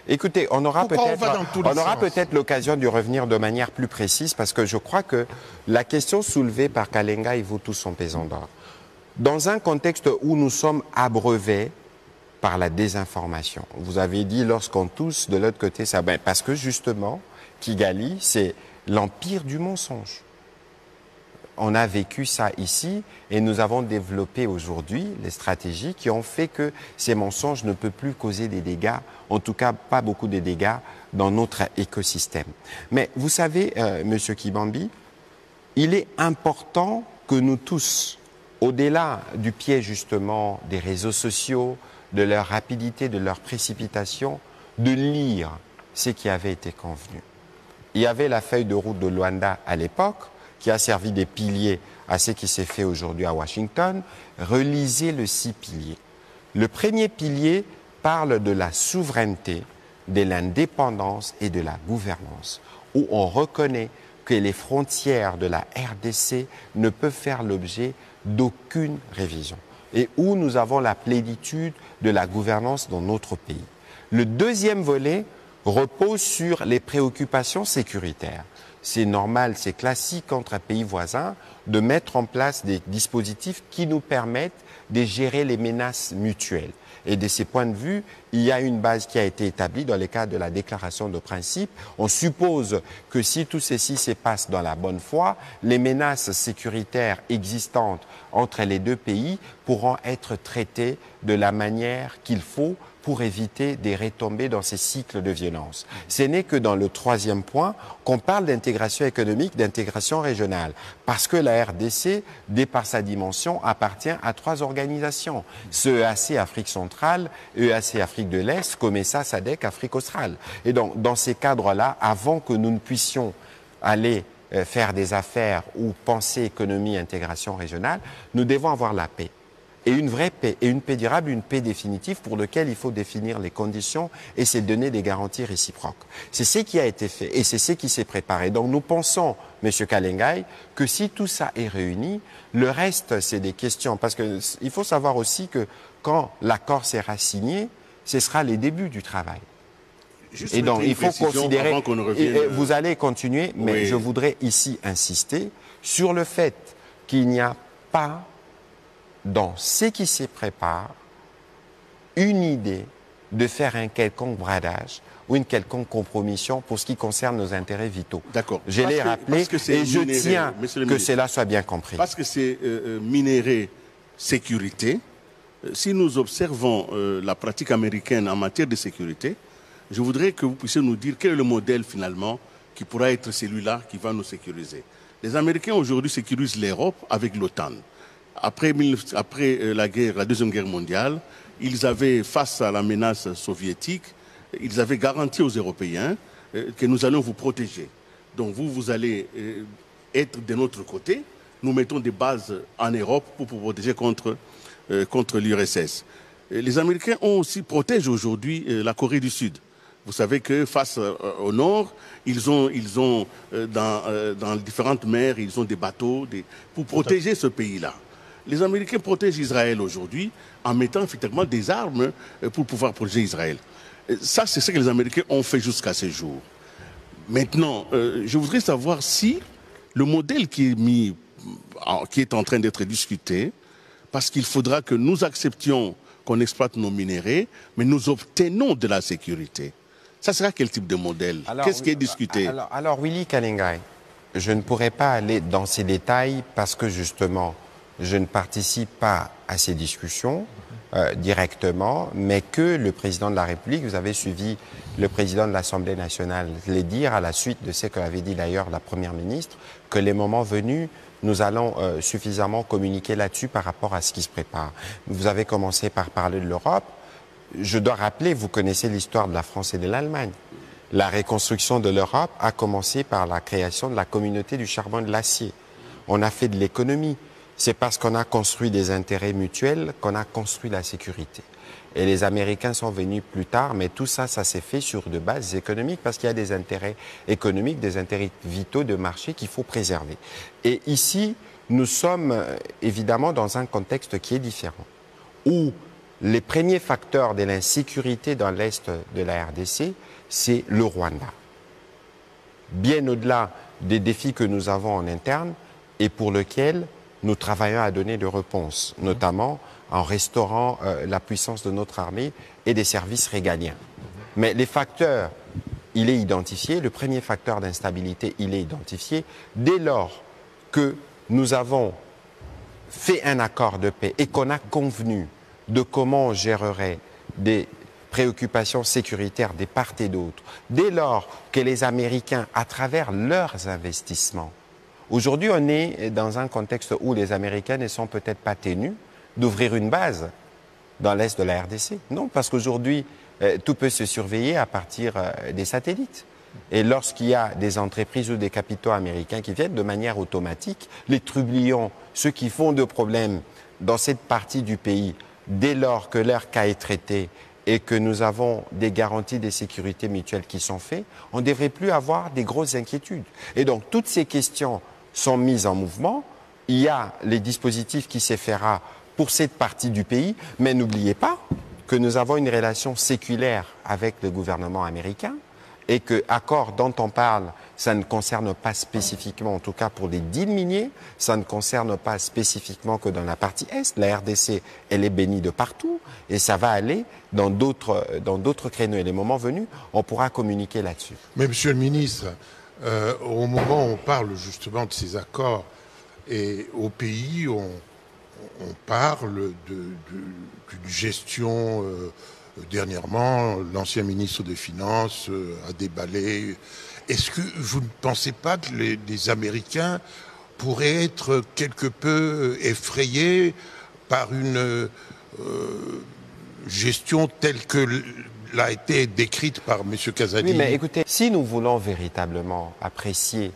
S3: Écoutez, on aura peut-être l'occasion d'y revenir de manière plus précise parce que je crois que la question soulevée par Kalenga, il vaut tout son pesant d'or. Dans un contexte où nous sommes abreuvés par la désinformation, vous avez dit lorsqu'on tousse de l'autre côté, ça, parce que justement, Kigali, c'est l'empire du mensonge. On a vécu ça ici et nous avons développé aujourd'hui les stratégies qui ont fait que ces mensonges ne peuvent plus causer des dégâts, en tout cas pas beaucoup de dégâts dans notre écosystème. Mais vous savez, Monsieur Kibambi, il est important que nous tous, au-delà du piège justement des réseaux sociaux, de leur rapidité, de leur précipitation, de lire ce qui avait été convenu. Il y avait la feuille de route de Luanda à l'époque, qui a servi des piliers à ce qui s'est fait aujourd'hui à Washington. Relisez le 6 piliers. Le premier pilier parle de la souveraineté, de l'indépendance et de la gouvernance, où on reconnaît que les frontières de la RDC ne peuvent faire l'objet d'aucune révision et où nous avons la plénitude de la gouvernance dans notre pays. Le deuxième volet repose sur les préoccupations sécuritaires. C'est normal, c'est classique entre un pays voisin de mettre en place des dispositifs qui nous permettent de gérer les menaces mutuelles. Et de ces points de vue, il y a une base qui a été établie dans le cadre de la déclaration de principe. On suppose que si tout ceci se passe dans la bonne foi, les menaces sécuritaires existantes entre les deux pays pourront être traitées de la manière qu'il faut pour éviter des retombées dans ces cycles de violence. Ce n'est que dans le troisième point qu'on parle d'intégration économique, d'intégration régionale, parce que la RDC, de par sa dimension, appartient à 3 organisations. EAC Afrique centrale, EAC Afrique de l'Est, COMESA, SADC, Afrique australe. Et donc, dans ces cadres-là, avant que nous ne puissions aller faire des affaires ou penser économie et intégration régionale, nous devons avoir la paix. Et une vraie paix, et une paix durable, une paix définitive pour laquelle il faut définir les conditions et se donner des garanties réciproques. C'est ce qui a été fait et c'est ce qui s'est préparé. Donc nous pensons, M. Kalengai, que si tout ça est réuni, le reste c'est des questions. Parce qu'il faut savoir aussi que quand l'accord sera signé, ce sera les débuts du travail.
S4: Juste
S3: et donc il faut considérer, vous allez continuer, mais
S4: oui.
S3: Je voudrais ici insister sur le fait qu'il n'y a pas dans ce qui se prépare, une idée de faire un quelconque bradage ou une quelconque compromission pour ce qui concerne nos intérêts vitaux.
S4: D'accord.
S3: Je l'ai rappelé et je tiens que cela soit bien compris.
S4: Parce que c'est minéré sécurité. Si nous observons la pratique américaine en matière de sécurité, je voudrais que vous puissiez nous dire quel est le modèle finalement qui pourra être celui-là qui va nous sécuriser. Les Américains aujourd'hui sécurisent l'Europe avec l'OTAN. Après la Deuxième Guerre mondiale, ils avaient, face à la menace soviétique, ils avaient garanti aux Européens que nous allons vous protéger. Donc vous allez être de notre côté. Nous mettons des bases en Europe pour vous protéger contre l'URSS. Les Américains protègent aujourd'hui la Corée du Sud. Vous savez que face au nord, ils ont dans différentes mers, ils ont des bateaux pour protéger ce pays-là. Les Américains protègent Israël aujourd'hui en mettant effectivement des armes pour pouvoir protéger Israël. Ça, c'est ce que les Américains ont fait jusqu'à ce jour. Maintenant, je voudrais savoir si le modèle qui est en train d'être discuté, parce qu'il faudra que nous acceptions qu'on exploite nos minéraux, mais nous obtenons de la sécurité. Ça sera quel type de modèle? Qu'est-ce qui est discuté?
S3: Alors, Willy Kalengai, je ne pourrais pas aller dans ces détails parce que justement, je ne participe pas à ces discussions directement, mais que le président de la République, vous avez suivi le président de l'Assemblée nationale le dire à la suite de ce qu'avait dit d'ailleurs la Première ministre, que les moments venus, nous allons suffisamment communiquer là-dessus par rapport à ce qui se prépare. Vous avez commencé par parler de l'Europe. Je dois rappeler, vous connaissez l'histoire de la France et de l'Allemagne. La reconstruction de l'Europe a commencé par la création de la communauté du charbon et de l'acier. On a fait de l'économie. C'est parce qu'on a construit des intérêts mutuels qu'on a construit la sécurité. Et les Américains sont venus plus tard, mais tout ça, ça s'est fait sur de bases économiques parce qu'il y a des intérêts économiques, des intérêts vitaux de marché qu'il faut préserver. Et ici, nous sommes évidemment dans un contexte qui est différent, où les premiers facteurs de l'insécurité dans l'Est de la RDC, c'est le Rwanda. Bien au-delà des défis que nous avons en interne et pour lesquels nous travaillons à donner des réponses, notamment en restaurant la puissance de notre armée et des services régaliens. Mais les facteurs il est identifié, le premier facteur d'instabilité, il est identifié dès lors que nous avons fait un accord de paix et qu'on a convenu de comment on gérerait des préoccupations sécuritaires des part et d'autre, dès lors que les Américains, à travers leurs investissements, aujourd'hui on est dans un contexte où les Américains ne sont peut-être pas tenus d'ouvrir une base dans l'est de la RDC. Non, parce qu'aujourd'hui, tout peut se surveiller à partir des satellites. Et lorsqu'il y a des entreprises ou des capitaux américains qui viennent de manière automatique, les trublions, ceux qui font de problèmes dans cette partie du pays, dès lors que leur cas est traité et que nous avons des garanties de sécurité mutuelle qui sont faites, on ne devrait plus avoir des grosses inquiétudes. Et donc, toutes ces questions sont mises en mouvement. Il y a les dispositifs qui se fera pour cette partie du pays, mais n'oubliez pas que nous avons une relation séculaire avec le gouvernement américain et que l'accord dont on parle, ça ne concerne pas spécifiquement, en tout cas pour les deals miniers, ça ne concerne pas spécifiquement que dans la partie Est. La RDC, elle est bénie de partout et ça va aller dans d'autres créneaux. Et les moments venus, on pourra communiquer là-dessus.
S1: Mais Monsieur le ministre, au moment où on parle justement de ces accords et au pays, on parle d'une gestion... Dernièrement, l'ancien ministre des Finances a déballé. Est-ce que vous ne pensez pas que les Américains pourraient être quelque peu effrayés par une gestion telle que l'a été décrite par M. Kazadi?
S3: Oui, mais écoutez, si nous voulons véritablement apprécier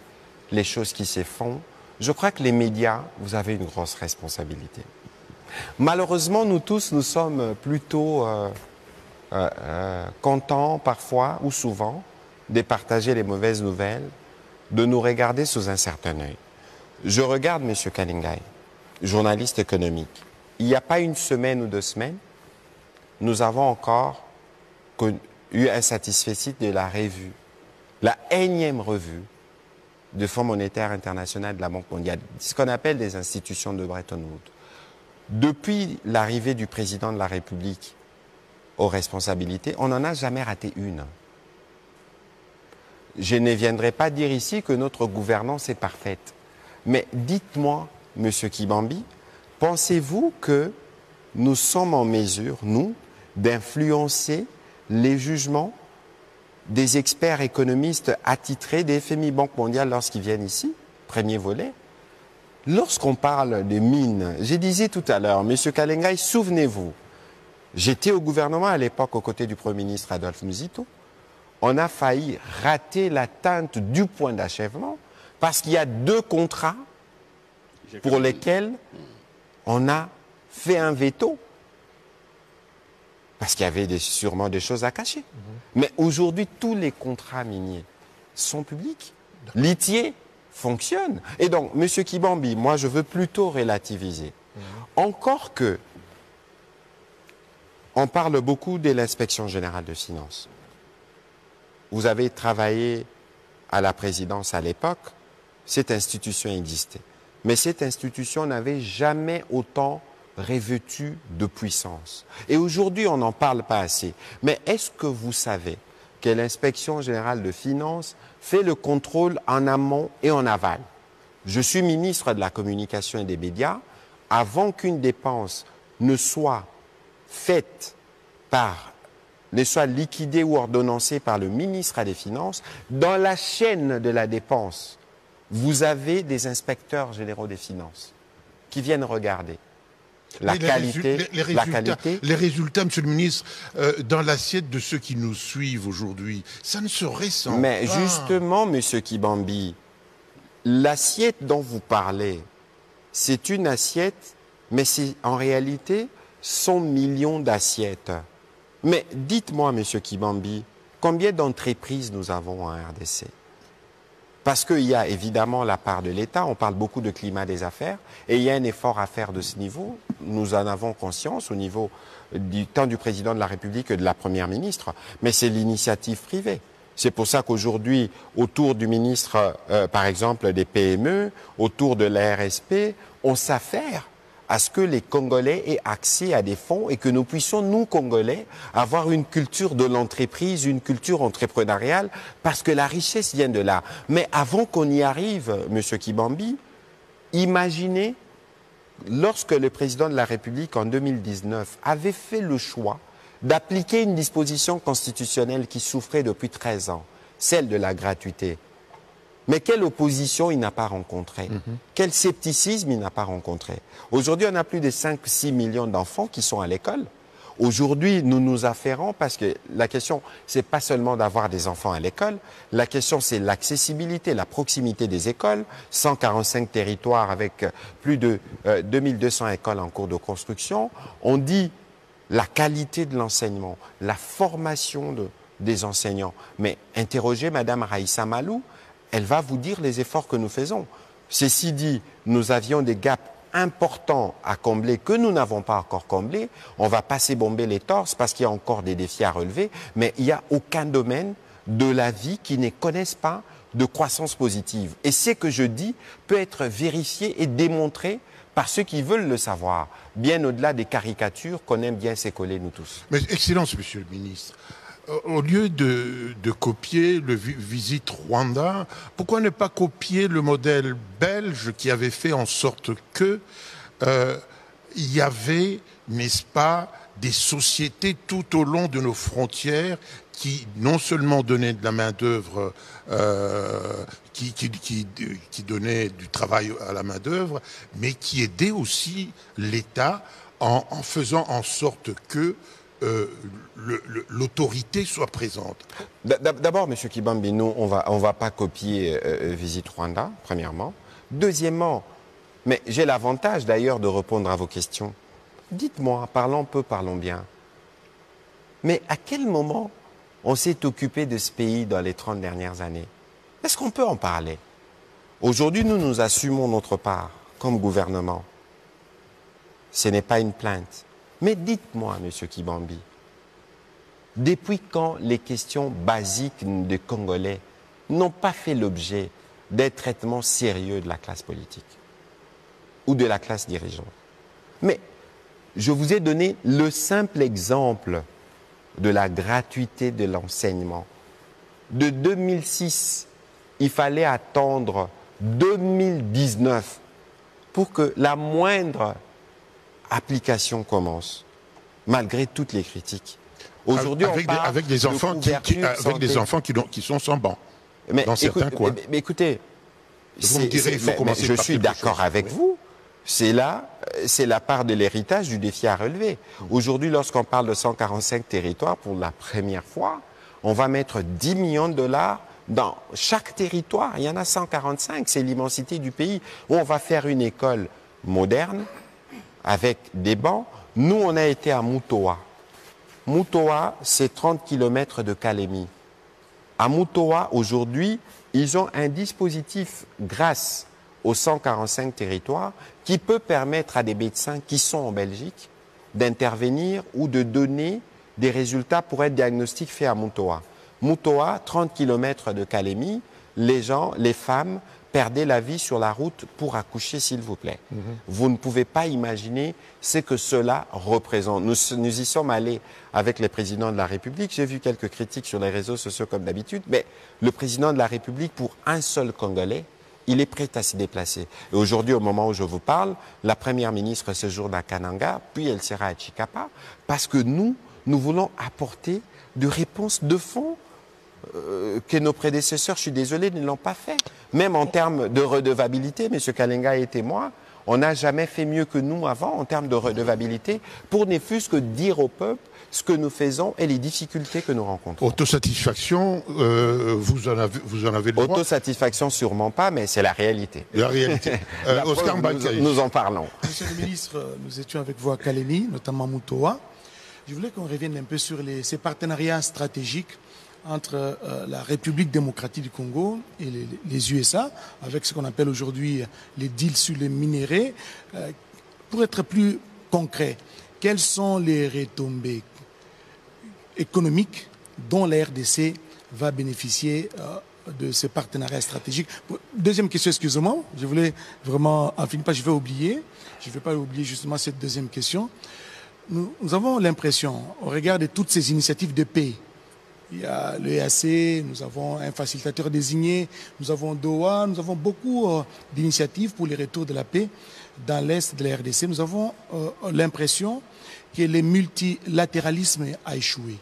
S3: les choses qui se font, je crois que les médias, vous avez une grosse responsabilité. Malheureusement, nous tous, nous sommes plutôt... contents parfois ou souvent de partager les mauvaises nouvelles, de nous regarder sous un certain œil. Je regarde M. Kalingai, journaliste économique. Il n'y a pas une semaine ou 2 semaines, nous avons encore eu un satisfecit de la revue, la énième revue du Fonds monétaire international de la Banque mondiale, ce qu'on appelle des institutions de Bretton Woods. Depuis l'arrivée du président de la République aux responsabilités, on n'en a jamais raté une. Je ne viendrai pas dire ici que notre gouvernance est parfaite. Mais dites-moi, M. Kibambi, pensez-vous que nous sommes en mesure, nous, d'influencer les jugements des experts économistes attitrés des FMI Banque mondiale lorsqu'ils viennent ici? Premier volet. Lorsqu'on parle de mines, je disais tout à l'heure, M. Kalingai, souvenez-vous, j'étais au gouvernement à l'époque aux côtés du Premier ministre Adolphe Muzito. On a failli rater l'atteinte du point d'achèvement parce qu'il y a 2 contrats pour lesquels on a fait un veto. Parce qu'il y avait sûrement des choses à cacher. Mais aujourd'hui, tous les contrats miniers sont publics. L'ITIE fonctionne. Et donc, M. Kibambi, moi, je veux plutôt relativiser. Encore que on parle beaucoup de l'inspection générale de finances. Vous avez travaillé à la présidence à l'époque, cette institution existait. Mais cette institution n'avait jamais autant revêtu de puissance. Et aujourd'hui, on n'en parle pas assez. Mais est-ce que vous savez que l'inspection générale de finances fait le contrôle en amont et en aval? Je suis ministre de la communication et des médias. Avant qu'une dépense ne soit faite ne soit liquidée ou ordonnancée par le ministre des Finances, dans la chaîne de la dépense, vous avez des inspecteurs généraux des finances qui viennent regarder la qualité.
S1: Les résultats, Monsieur le ministre, dans l'assiette de ceux qui nous suivent aujourd'hui, ça ne se ressent pas.
S3: Mais justement, Monsieur Kibambi, l'assiette dont vous parlez, c'est une assiette, mais c'est en réalité 100 millions d'assiettes. Mais dites-moi, M. Kibambi, combien d'entreprises nous avons en RDC? Parce qu'il y a évidemment la part de l'État, on parle beaucoup de climat des affaires, et il y a un effort à faire de ce niveau. Nous en avons conscience au niveau tant du président de la République que de la Première ministre, mais c'est l'initiative privée. C'est pour ça qu'aujourd'hui, autour du ministre, par exemple, des PME, autour de la RSP, on s'affaire à ce que les Congolais aient accès à des fonds et que nous puissions, nous, Congolais, avoir une culture de l'entreprise, une culture entrepreneuriale, parce que la richesse vient de là. Mais avant qu'on y arrive, M. Kibambi, imaginez, lorsque le président de la République, en 2019, avait fait le choix d'appliquer une disposition constitutionnelle qui souffrait depuis 13 ans, celle de la gratuité. Mais quelle opposition il n'a pas rencontré? Quel scepticisme il n'a pas rencontré? Aujourd'hui, on a plus de 5-6 millions d'enfants qui sont à l'école. Aujourd'hui, nous nous affairons parce que la question, c'est pas seulement d'avoir des enfants à l'école. La question, c'est l'accessibilité, la proximité des écoles. 145 territoires avec plus de 2200 écoles en cours de construction. On dit la qualité de l'enseignement, la formation des enseignants. Mais interrogez Madame Raïssa Malou, elle va vous dire les efforts que nous faisons. Ceci dit, nous avions des gaps importants à combler que nous n'avons pas encore comblés. On ne va pas s'ébomber les torses parce qu'il y a encore des défis à relever, mais il n'y a aucun domaine de la vie qui ne connaisse pas de croissance positive. Et ce que je dis peut être vérifié et démontré par ceux qui veulent le savoir, bien au-delà des caricatures qu'on aime bien s'écoller nous tous.
S1: Mais Excellence, Monsieur le Ministre, au lieu de copier le Visit Rwanda, pourquoi ne pas copier le modèle belge qui avait fait en sorte que il y avait, n'est-ce pas, des sociétés tout au long de nos frontières qui non seulement donnaient de la main-d'œuvre, qui donnaient du travail à la main-d'œuvre, mais qui aidaient aussi l'État en faisant en sorte que l'autorité soit présente.
S3: D'abord, M. Kibambi, nous, on va pas copier Visit Rwanda, premièrement. Deuxièmement, mais j'ai l'avantage d'ailleurs de répondre à vos questions. Dites-moi, parlons peu, parlons bien. Mais à quel moment on s'est occupé de ce pays dans les 30 dernières années? Est-ce qu'on peut en parler? Aujourd'hui, nous assumons notre part comme gouvernement. Ce n'est pas une plainte. Mais dites-moi, M. Kibambi, depuis quand les questions basiques des Congolais n'ont pas fait l'objet d'un traitement sérieux de la classe politique ou de la classe dirigeante? Mais je vous ai donné le simple exemple de la gratuité de l'enseignement. De 2006, il fallait attendre 2019 pour que la moindre application commence, malgré toutes les critiques. Aujourd'hui,
S1: avec des enfants qui sont sans banc, dans certains coins.
S3: Mais écoutez,
S1: vous me direz, il faut commencer
S3: je
S1: par
S3: suis
S1: quelque
S3: d'accord
S1: chose.
S3: avec vous. C'est la part de l'héritage du défi à relever. Aujourd'hui, lorsqu'on parle de 145 territoires, pour la première fois, on va mettre 10 millions de dollars dans chaque territoire. Il y en a 145, c'est l'immensité du pays, où on va faire une école moderne, avec des bancs. Nous, on a été à Mutoa. Mutoa, c'est 30 km de Kalemi. À Mutoa, aujourd'hui, ils ont un dispositif, grâce aux 145 territoires, qui peut permettre à des médecins qui sont en Belgique d'intervenir ou de donner des résultats pour être diagnostics faits à Mutoa. Mutoa, 30 km de Kalemi, les gens, les femmes, perdaient la vie sur la route pour accoucher, s'il vous plaît. Vous ne pouvez pas imaginer ce que cela représente. Nous y sommes allés avec le président de la République. J'ai vu quelques critiques sur les réseaux sociaux comme d'habitude, mais le président de la République, pour un seul Congolais, il est prêt à s'y déplacer. Et aujourd'hui, au moment où je vous parle, la première ministre séjourne à Kananga, puis elle sera à Chikapa, parce que nous voulons apporter des réponses de fond que nos prédécesseurs, je suis désolé, ne l'ont pas fait. Même en termes de redevabilité, M. Kalenga et moi, on n'a jamais fait mieux que nous avant en termes de redevabilité pour ne fût-ce que dire au peuple ce que nous faisons et les difficultés que nous rencontrons.
S1: Autosatisfaction, vous en avez le droit.
S3: Autosatisfaction, sûrement pas, mais c'est la réalité.
S1: La réalité. Oscar Mbakari.
S3: Nous en parlons.
S2: Monsieur le ministre, nous étions avec vous à Kalemi, notamment Mutoa. Je voulais qu'on revienne un peu sur ces partenariats stratégiques entre la République démocratique du Congo et les USA, avec ce qu'on appelle aujourd'hui les deals sur les minéraux. Pour être plus concret, quelles sont les retombées économiques dont la RDC va bénéficier de ces partenariats stratégiques. Deuxième question, excusez-moi, je voulais vraiment en finir, je vais oublier. Je ne vais pas oublier justement cette deuxième question. Nous avons l'impression, au regard de toutes ces initiatives de paix, il y a l'EAC, nous avons un facilitateur désigné, nous avons Doha, nous avons beaucoup d'initiatives pour le retour de la paix dans l'Est de la RDC. Nous avons l'impression que le multilatéralisme a échoué.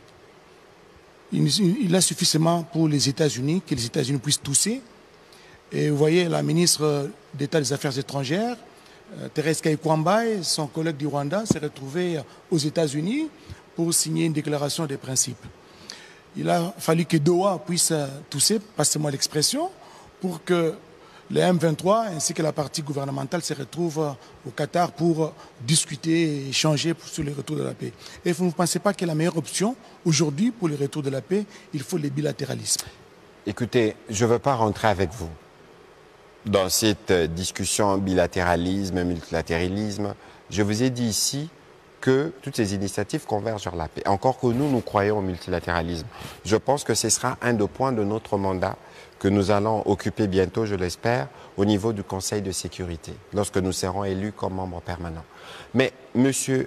S2: Il a suffisamment pour les États-Unis, que les États-Unis puissent tousser. Et vous voyez, la ministre d'État des Affaires étrangères, Thérèse Kayikwamba, son collègue du Rwanda, s'est retrouvé aux États-Unis pour signer une déclaration des principes. Il a fallu que Doha puisse tousser, passez-moi l'expression, pour que les M23 ainsi que la partie gouvernementale se retrouvent au Qatar pour discuter et échanger sur le retour de la paix. Et vous ne pensez pas que la meilleure option aujourd'hui pour le retour de la paix, il faut le bilatéralisme?
S3: Écoutez, je ne veux pas rentrer avec vous dans cette discussion bilatéralisme, multilatéralisme. Je vous ai dit ici que toutes ces initiatives convergent vers la paix. Encore que nous croyons au multilatéralisme. Je pense que ce sera un des points de notre mandat que nous allons occuper bientôt, je l'espère, au niveau du Conseil de sécurité, lorsque nous serons élus comme membres permanents. Mais, monsieur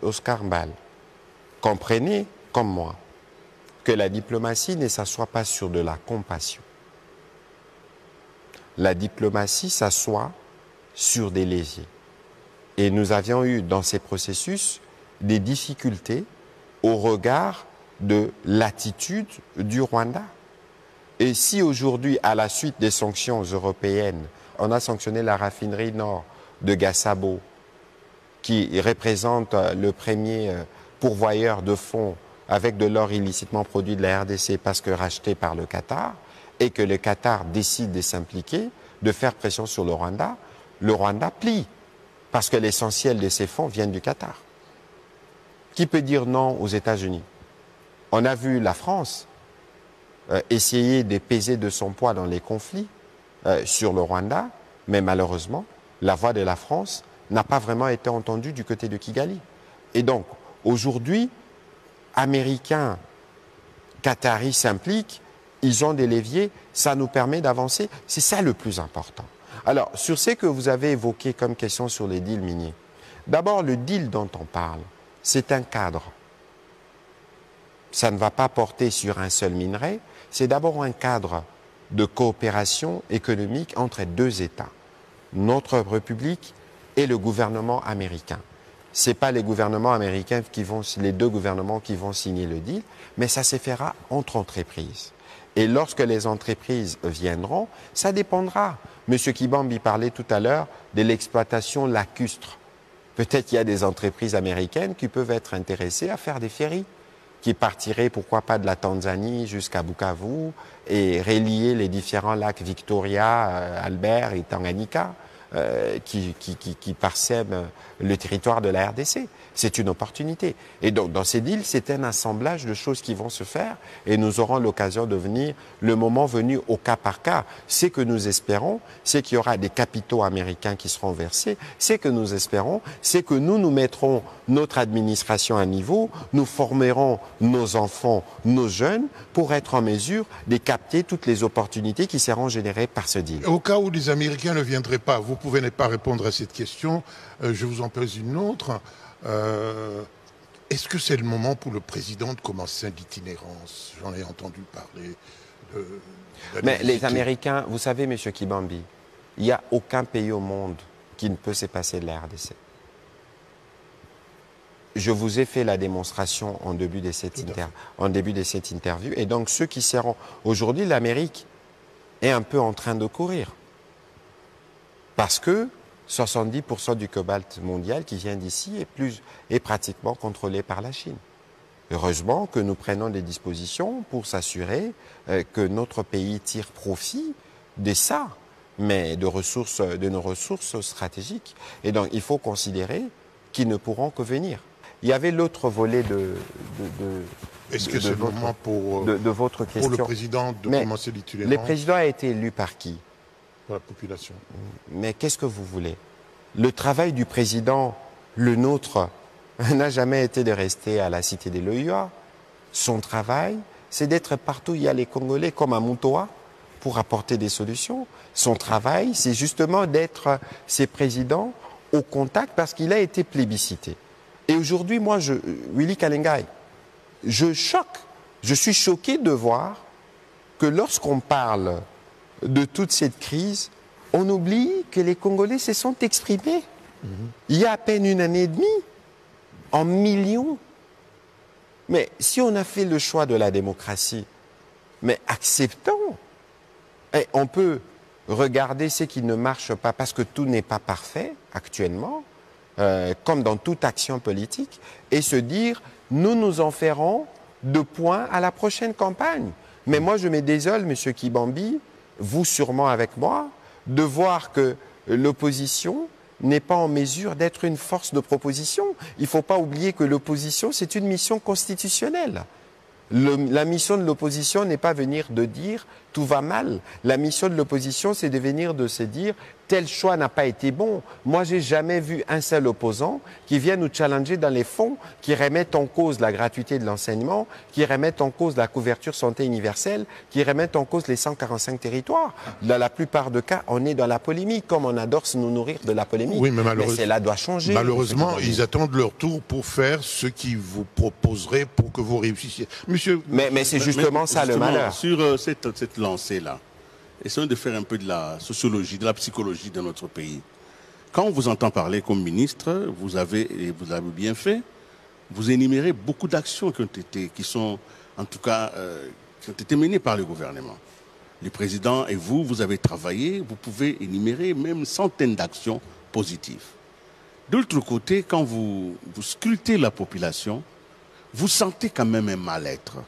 S3: Oscar Mbal, comprenez, comme moi, que la diplomatie ne s'assoit pas sur de la compassion. La diplomatie s'assoit sur des leviers. Et nous avions eu dans ces processus des difficultés au regard de l'attitude du Rwanda. Et si aujourd'hui, à la suite des sanctions européennes, on a sanctionné la raffinerie nord de Gassabo, qui représente le premier pourvoyeur de fonds avec de l'or illicitement produit de la RDC parce que racheté par le Qatar, et que le Qatar décide de s'impliquer, de faire pression sur le Rwanda plie, parce que l'essentiel de ces fonds viennent du Qatar. Qui peut dire non aux États-Unis? On a vu la France essayer de peser de son poids dans les conflits sur le Rwanda, mais malheureusement, la voix de la France n'a pas vraiment été entendue du côté de Kigali. Et donc, aujourd'hui, Américains, Qataris s'impliquent, ils ont des leviers, ça nous permet d'avancer. C'est ça le plus important. Alors, sur ce que vous avez évoqué comme question sur les deals miniers, d'abord, le deal dont on parle, c'est un cadre. Ça ne va pas porter sur un seul minerai, c'est d'abord un cadre de coopération économique entre deux États, notre République et le gouvernement américain. Ce n'est pas les gouvernements américains les deux gouvernements qui vont signer le deal, mais ça se fera entre entreprises. Et lorsque les entreprises viendront, ça dépendra. M. Kibambi parlait tout à l'heure de l'exploitation lacustre. Peut-être qu'il y a des entreprises américaines qui peuvent être intéressées à faire des ferries, qui partiraient, pourquoi pas, de la Tanzanie jusqu'à Bukavu et relier les différents lacs Victoria, Albert et Tanganyika qui parsèment le territoire de la RDC. C'est une opportunité. Et donc, dans ces deals, c'est un assemblage de choses qui vont se faire et nous aurons l'occasion de venir, le moment venu, au cas par cas. Ce que nous espérons, c'est qu'il y aura des capitaux américains qui seront versés. Ce que nous espérons, c'est que nous mettrons notre administration à niveau, nous formerons nos enfants, nos jeunes, pour être en mesure de capter toutes les opportunités qui seront générées par ce deal.
S1: Au cas où les Américains ne viendraient pas, vous pouvez ne pas répondre à cette question, je vous en pose une autre. Est-ce que c'est le moment pour le président de commencer l'itinérance? J'en ai entendu parler.
S3: Mais les Américains, vous savez, M. Kibambi, il n'y a aucun pays au monde qui ne peut se passer de la RDC. Je vous ai fait la démonstration en début de cette interview. Et donc, ceux qui seront... Aujourd'hui, l'Amérique est un peu en train de courir. Parce que 70% du cobalt mondial qui vient d'ici est pratiquement contrôlé par la Chine. Heureusement que nous prenons des dispositions pour s'assurer que notre pays tire profit de ça, mais de nos ressources stratégiques. Et donc, il faut considérer qu'ils ne pourront que venir. Il y avait l'autre volet
S1: Est-ce que c'est le moment pour
S3: votre question.
S1: Pour le président de commencer l'itinérance?
S3: Le président a été élu par qui?
S1: Par la population.
S3: Mais qu'est-ce que vous voulez? Le travail du président, le nôtre, n'a jamais été de rester à la cité de l'OUA. Son travail, c'est d'être partout où il y a les Congolais, comme à Moutoa, pour apporter des solutions. Son travail, c'est justement d'être ces présidents au contact parce qu'il a été plébiscité. Et aujourd'hui, moi, Willy Kalengai, je suis choqué de voir que lorsqu'on parle de toute cette crise, on oublie que les Congolais se sont exprimés. Il y a à peine une année et demie, en millions. Mais si on a fait le choix de la démocratie, mais acceptons. Et on peut regarder ce qui ne marche pas, parce que tout n'est pas parfait actuellement, comme dans toute action politique, et se dire, nous nous en ferons de points à la prochaine campagne. Mais moi, je me désole, M. Kibambi, vous sûrement avec moi, de voir que l'opposition n'est pas en mesure d'être une force de proposition. Il ne faut pas oublier que l'opposition, c'est une mission constitutionnelle. La mission de l'opposition n'est pas venir de dire tout va mal. La mission de l'opposition, c'est de venir de se dire tel choix n'a pas été bon. Moi, j'ai jamais vu un seul opposant qui vienne nous challenger dans les fonds, qui remettent en cause la gratuité de l'enseignement, qui remettent en cause la couverture santé universelle, qui remettent en cause les 145 territoires. Dans la plupart des cas, on est dans la polémique, comme on adore se nous nourrir de la polémique.
S1: Oui, mais
S3: cela doit changer.
S1: Malheureusement, ils attendent leur tour pour faire ce qu'ils vous proposeraient pour que vous réussissiez. Monsieur,
S3: mais c'est justement ça le malheur.
S4: Sur cette lancée-là, essayons de faire un peu de la sociologie, de la psychologie de notre pays. Quand on vous entend parler comme ministre, vous avez bien fait, vous énumérez beaucoup d'actions qui sont menées par le gouvernement. Le président et vous avez travaillé, vous pouvez énumérer même centaines d'actions positives. De l'autre côté, quand vous scrutez la population, vous sentez quand même un mal-être.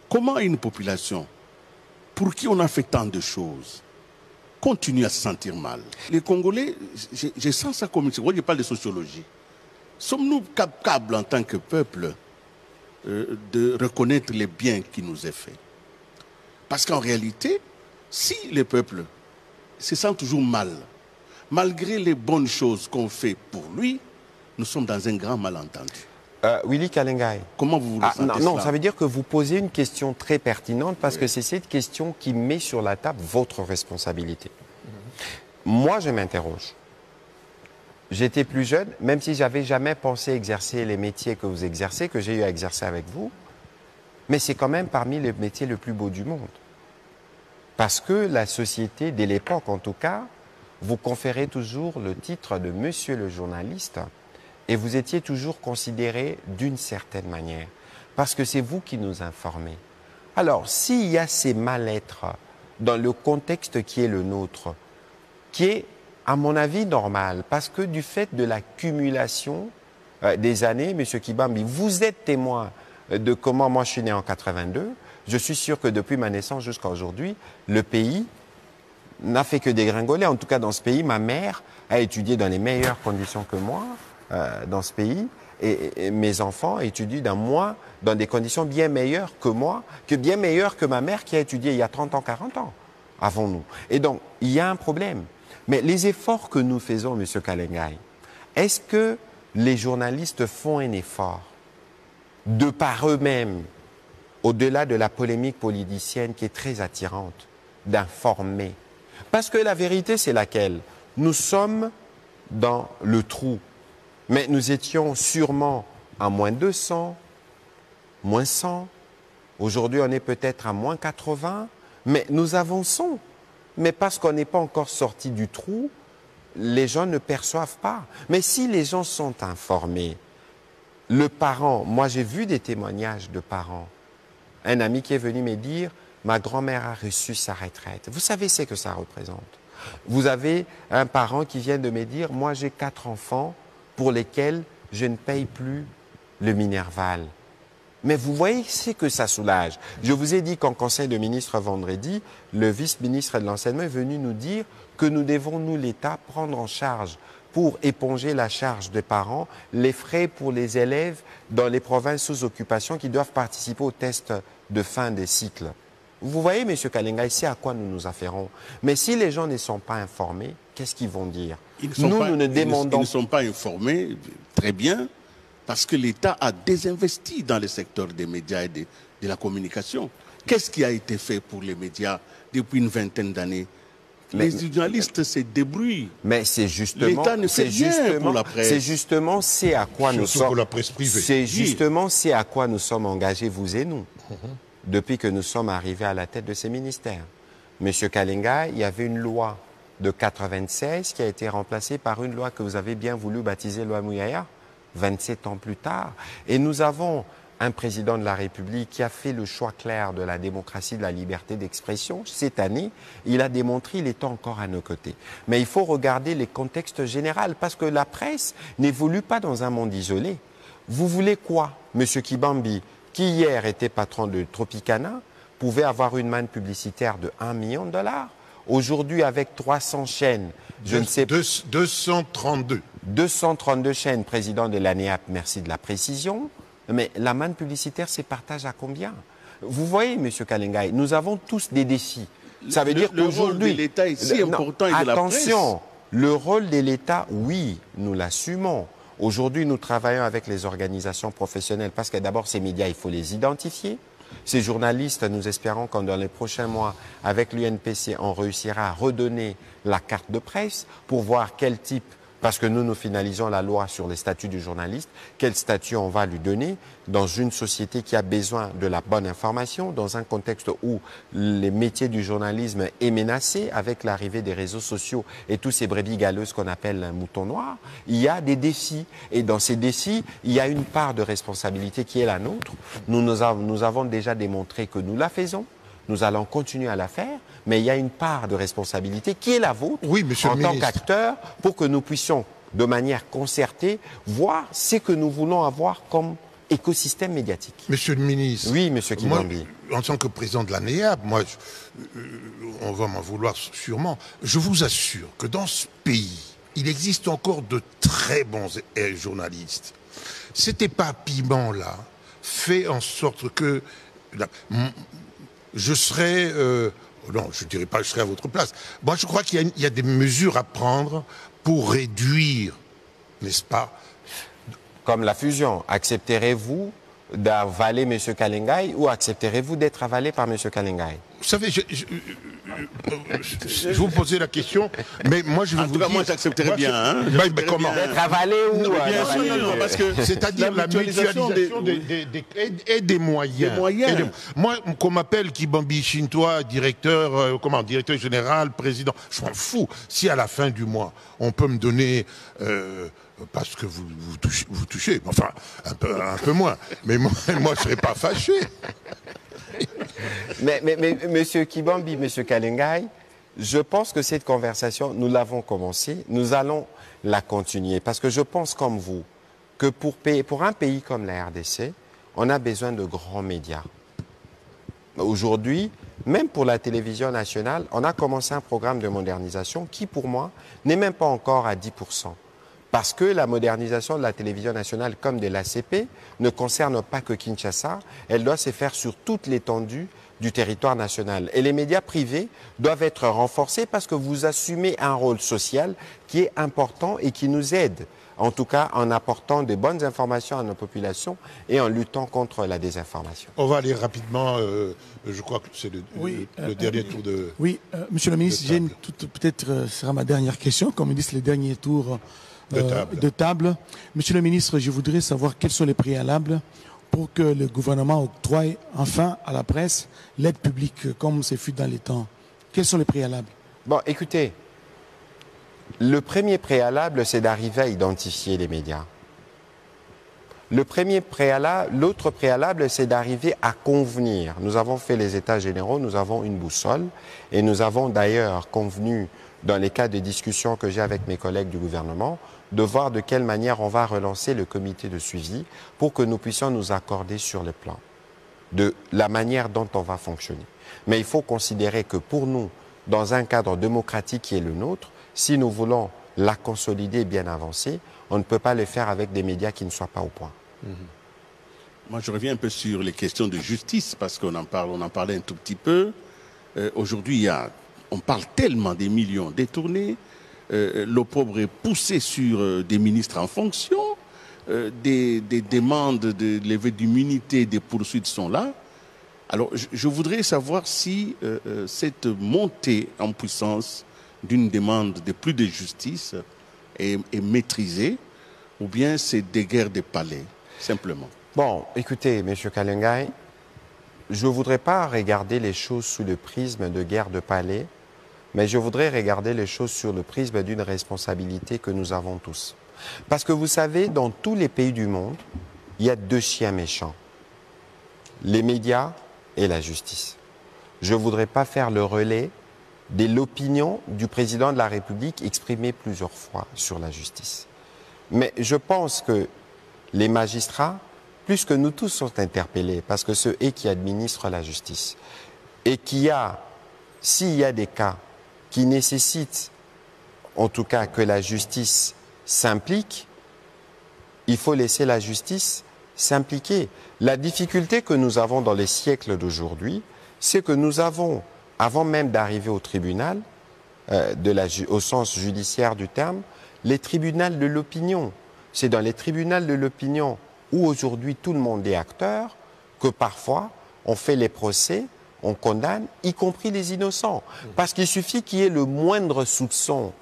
S4: Comment une population pour qui on a fait tant de choses continue à se sentir mal? Les Congolais, je sens ça comme... Moi, je parle de sociologie. Sommes-nous capables, en tant que peuple, de reconnaître les biens qui nous est fait? Parce qu'en réalité, si le peuple se sent toujours mal, malgré les bonnes choses qu'on fait pour lui, nous sommes dans un grand malentendu.
S3: Willy Kalengai.
S4: Comment vous le sentez?
S3: Non, ça veut dire que vous posez une question très pertinente parce que c'est cette question qui met sur la table votre responsabilité. Moi, je m'interroge. J'étais plus jeune, même si j'avais jamais pensé exercer les métiers que vous exercez, que j'ai eu à exercer avec vous, mais c'est quand même parmi les métiers les plus beaux du monde. Parce que la société, dès l'époque en tout cas, vous conférez toujours le titre de monsieur le journaliste. Et vous étiez toujours considéré d'une certaine manière, parce que c'est vous qui nous informez. Alors, s'il y a ces mal-être dans le contexte qui est le nôtre, qui est, à mon avis, normal, parce que du fait de l'accumulation des années, M. Kibambi, vous êtes témoin de comment moi je suis né en 82, je suis sûr que depuis ma naissance jusqu'à aujourd'hui, le pays n'a fait que dégringoler. En tout cas, dans ce pays, ma mère a étudié dans les meilleures conditions que moi, dans ce pays, et mes enfants étudient dans des conditions bien meilleures que moi, bien meilleures que ma mère qui a étudié il y a 30 ans, 40 ans avant nous. Et donc, il y a un problème. Mais les efforts que nous faisons, M. Kalengai, est-ce que les journalistes font un effort de par eux-mêmes, au-delà de la polémique politicienne qui est très attirante, d'informer? Parce que la vérité, c'est laquelle? Nous sommes dans le trou. Mais nous étions sûrement à moins 200, moins 100. Aujourd'hui, on est peut-être à moins 80. Mais nous avançons. Mais parce qu'on n'est pas encore sorti du trou, les gens ne perçoivent pas. Mais si les gens sont informés, le parent, moi j'ai vu des témoignages de parents. Un ami qui est venu me dire, ma grand-mère a reçu sa retraite. Vous savez ce que ça représente. Vous avez un parent qui vient de me dire, moi j'ai 4 enfants, pour lesquels je ne paye plus le Minerval. Mais vous voyez, c'est que ça soulage. Je vous ai dit qu'en Conseil de ministres vendredi, le vice-ministre de l'Enseignement est venu nous dire que nous devons, nous, l'État, prendre en charge pour éponger la charge des parents, les frais pour les élèves dans les provinces sous occupation qui doivent participer aux tests de fin des cycles. Vous voyez, M. Kalengai, c'est à quoi nous nous afférons. Mais si les gens ne sont pas informés, qu'est-ce qu'ils vont dire?
S4: Ils ne sont pas informés, très bien, parce que l'État a désinvesti dans le secteur des médias et de la communication. Qu'est-ce qui a été fait pour les médias depuis une vingtaine d'années? Les journalistes se débrouillent.
S3: Mais c'est justement...
S4: L'État ne fait rien pour la presse.
S3: C'est justement à quoi nous sommes...
S1: pour la presse privée.
S3: C'est justement à quoi nous sommes engagés, vous et nous, depuis que nous sommes arrivés à la tête de ces ministères. Monsieur Kalenga, il y avait une loi de 96 qui a été remplacée par une loi que vous avez bien voulu baptiser loi Mouyaya, 27 ans plus tard. Et nous avons un président de la République qui a fait le choix clair de la démocratie, de la liberté d'expression. Cette année, il a démontré qu'il est encore à nos côtés. Mais il faut regarder les contextes généraux parce que la presse n'évolue pas dans un monde isolé. Vous voulez quoi, Monsieur Kibambi, qui hier était patron de Tropicana, pouvait avoir une manne publicitaire de 1 million de dollars. Aujourd'hui, avec 300 chaînes, je ne sais pas...
S1: 232.
S3: 232 chaînes, président de l'ANEAP, merci de la précision. Mais la manne publicitaire se partage à combien? Vous voyez, M. Kalenga, nous avons tous des défis. Ça veut dire qu'aujourd'hui...
S4: Le rôle de l'État est si important et de la presse.
S3: Attention, le rôle de l'État, oui, nous l'assumons. Aujourd'hui, nous travaillons avec les organisations professionnelles parce que d'abord, ces médias, il faut les identifier. Ces journalistes, nous espérons que dans les prochains mois, avec l'UNPC, on réussira à redonner la carte de presse pour voir quel type, parce que nous finalisons la loi sur les statuts du journaliste, quel statut on va lui donner dans une société qui a besoin de la bonne information, dans un contexte où les métiers du journalisme est menacé avec l'arrivée des réseaux sociaux et tous ces brebis galeuses qu'on appelle un mouton noir. Il y a des défis et dans ces défis, il y a une part de responsabilité qui est la nôtre. Nous avons déjà démontré que nous la faisons. Nous allons continuer à la faire, mais il y a une part de responsabilité qui est la vôtre,
S1: oui, monsieur
S3: en
S1: le
S3: tant
S1: ministre,
S3: qu'acteur, pour que nous puissions, de manière concertée, voir ce que nous voulons avoir comme écosystème médiatique.
S1: Monsieur le ministre.
S3: Oui, monsieur Kibambi.
S1: En tant que président de la NEAB, on va m'en vouloir sûrement. Je vous assure que dans ce pays, il existe encore de très bons journalistes. Cet éparpillement-là fait en sorte que... je serais... non, je ne dirais pas que je serais à votre place. Moi, je crois qu'il y a des mesures à prendre pour réduire, n'est-ce pas?
S3: Comme la fusion, accepterez-vous d'avaler M. Kalenga ou accepterez-vous d'être avalé par M. Kalenga?
S1: Vous savez, je vous posais la question, mais moi je vais vous dire...
S4: moi j'accepterais bien. Hein,
S1: mais comment?
S3: D'être avalé ou...
S4: Bien sûr, non, parce que
S1: c'est-à-dire la mutualisation des moyens. Moi, qu'on m'appelle Kibambi Chintois, directeur général, président, je m'en fous. Si à la fin du mois, on peut me donner... parce que vous touchez, enfin, un peu moins. Mais moi je ne serais pas fâché.
S3: Mais M. Kibambi, M. Kalenga, je pense que cette conversation, nous l'avons commencée, nous allons la continuer. Parce que je pense comme vous que pour un pays comme la RDC, on a besoin de grands médias. Aujourd'hui, même pour la télévision nationale, on a commencé un programme de modernisation qui, pour moi, n'est même pas encore à 10%. Parce que la modernisation de la télévision nationale comme de l'ACP ne concerne pas que Kinshasa, elle doit se faire sur toute l'étendue du territoire national. Et les médias privés doivent être renforcés parce que vous assumez un rôle social qui est important et qui nous aide, en tout cas en apportant de bonnes informations à nos populations et en luttant contre la désinformation.
S1: On va aller rapidement, je crois que c'est le dernier tour de...
S2: Oui, monsieur le ministre, j'ai peut-être sera ma dernière question, comme ils disent les derniers tours de table. Monsieur le ministre, je voudrais savoir quels sont les préalables pour que le gouvernement octroie enfin à la presse l'aide publique comme c'est fut dans les temps. Quels sont les préalables?
S3: Bon, écoutez, le premier préalable, c'est d'arriver à identifier les médias. L'autre préalable, c'est d'arriver à convenir. Nous avons fait les états généraux, nous avons une boussole et nous avons d'ailleurs convenu, dans les cas de discussion que j'ai avec mes collègues du gouvernement, de voir de quelle manière on va relancer le comité de suivi pour que nous puissions nous accorder sur le plan de la manière dont on va fonctionner. Mais il faut considérer que pour nous, dans un cadre démocratique qui est le nôtre, si nous voulons la consolider bien avancée, on ne peut pas le faire avec des médias qui ne soient pas au point.
S4: Moi, je reviens un peu sur les questions de justice, parce qu'on en parlait un tout petit peu. Aujourd'hui, on parle tellement des millions détournés, l'opprobre est poussé sur des ministres en fonction, des demandes de levée d'immunité, des poursuites sont là. Alors, je voudrais savoir si cette montée en puissance d'une demande de plus de justice est maîtrisée, ou bien c'est des guerres des palais, simplement.
S3: Bon, écoutez, M. Kalengay, je ne voudrais pas regarder les choses sous le prisme de guerre de palais, mais je voudrais regarder les choses sur le prisme d'une responsabilité que nous avons tous. Parce que vous savez, dans tous les pays du monde, il y a deux chiens méchants. Les médias et la justice. Je ne voudrais pas faire le relais de l'opinion du président de la République exprimée plusieurs fois sur la justice. Mais je pense que les magistrats, plus que nous tous, sont interpellés parce que c'est eux qui administrent la justice. Et s'il y a des cas qui nécessitent, en tout cas, que la justice s'implique, il faut laisser la justice s'impliquer. La difficulté que nous avons dans les siècles d'aujourd'hui, c'est que nous avons, avant même d'arriver au tribunal, au sens judiciaire du terme, les tribunaux de l'opinion. C'est dans les tribunaux de l'opinion où aujourd'hui tout le monde est acteur que parfois on fait les procès, on condamne, y compris les innocents. Parce qu'il suffit qu'il y ait le moindre soupçon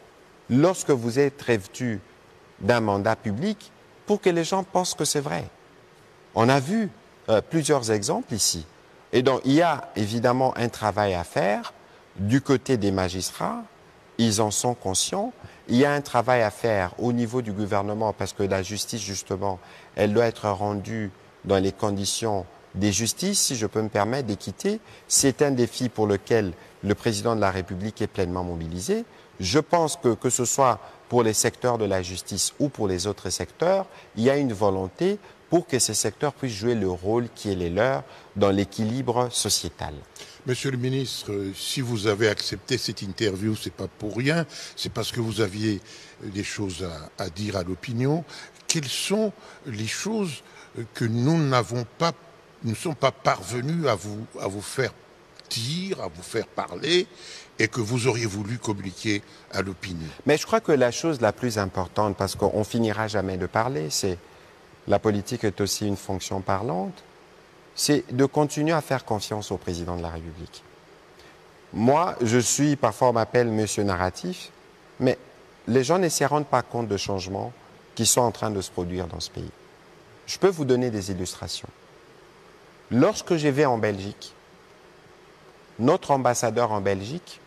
S3: lorsque vous êtes revêtu d'un mandat public pour que les gens pensent que c'est vrai. On a vu plusieurs exemples ici. Et donc, il y a évidemment un travail à faire du côté des magistrats. Ils en sont conscients. Il y a un travail à faire au niveau du gouvernement parce que la justice, justement, elle doit être rendue dans les conditions des justices, si je peux me permettre, d'équité. C'est un défi pour lequel le président de la République est pleinement mobilisé. Je pense que ce soit pour les secteurs de la justice ou pour les autres secteurs, il y a une volonté pour que ces secteurs puissent jouer le rôle qui est le leur dans l'équilibre sociétal.
S1: Monsieur le ministre, si vous avez accepté cette interview, c'est pas pour rien, c'est parce que vous aviez des choses à dire à l'opinion. Quelles sont les choses que nous ne sommes pas parvenus à vous faire dire, à vous faire parler, et que vous auriez voulu communiquer à l'opinion?
S3: Mais je crois que la chose la plus importante, parce qu'on finira jamais de parler, c'est la politique est aussi une fonction parlante, c'est de continuer à faire confiance au président de la République. Moi, parfois on m'appelle Monsieur Narratif, mais les gens ne se rendent pas compte de changements qui sont en train de se produire dans ce pays. Je peux vous donner des illustrations. Lorsque je vais en Belgique, notre ambassadeur en Belgique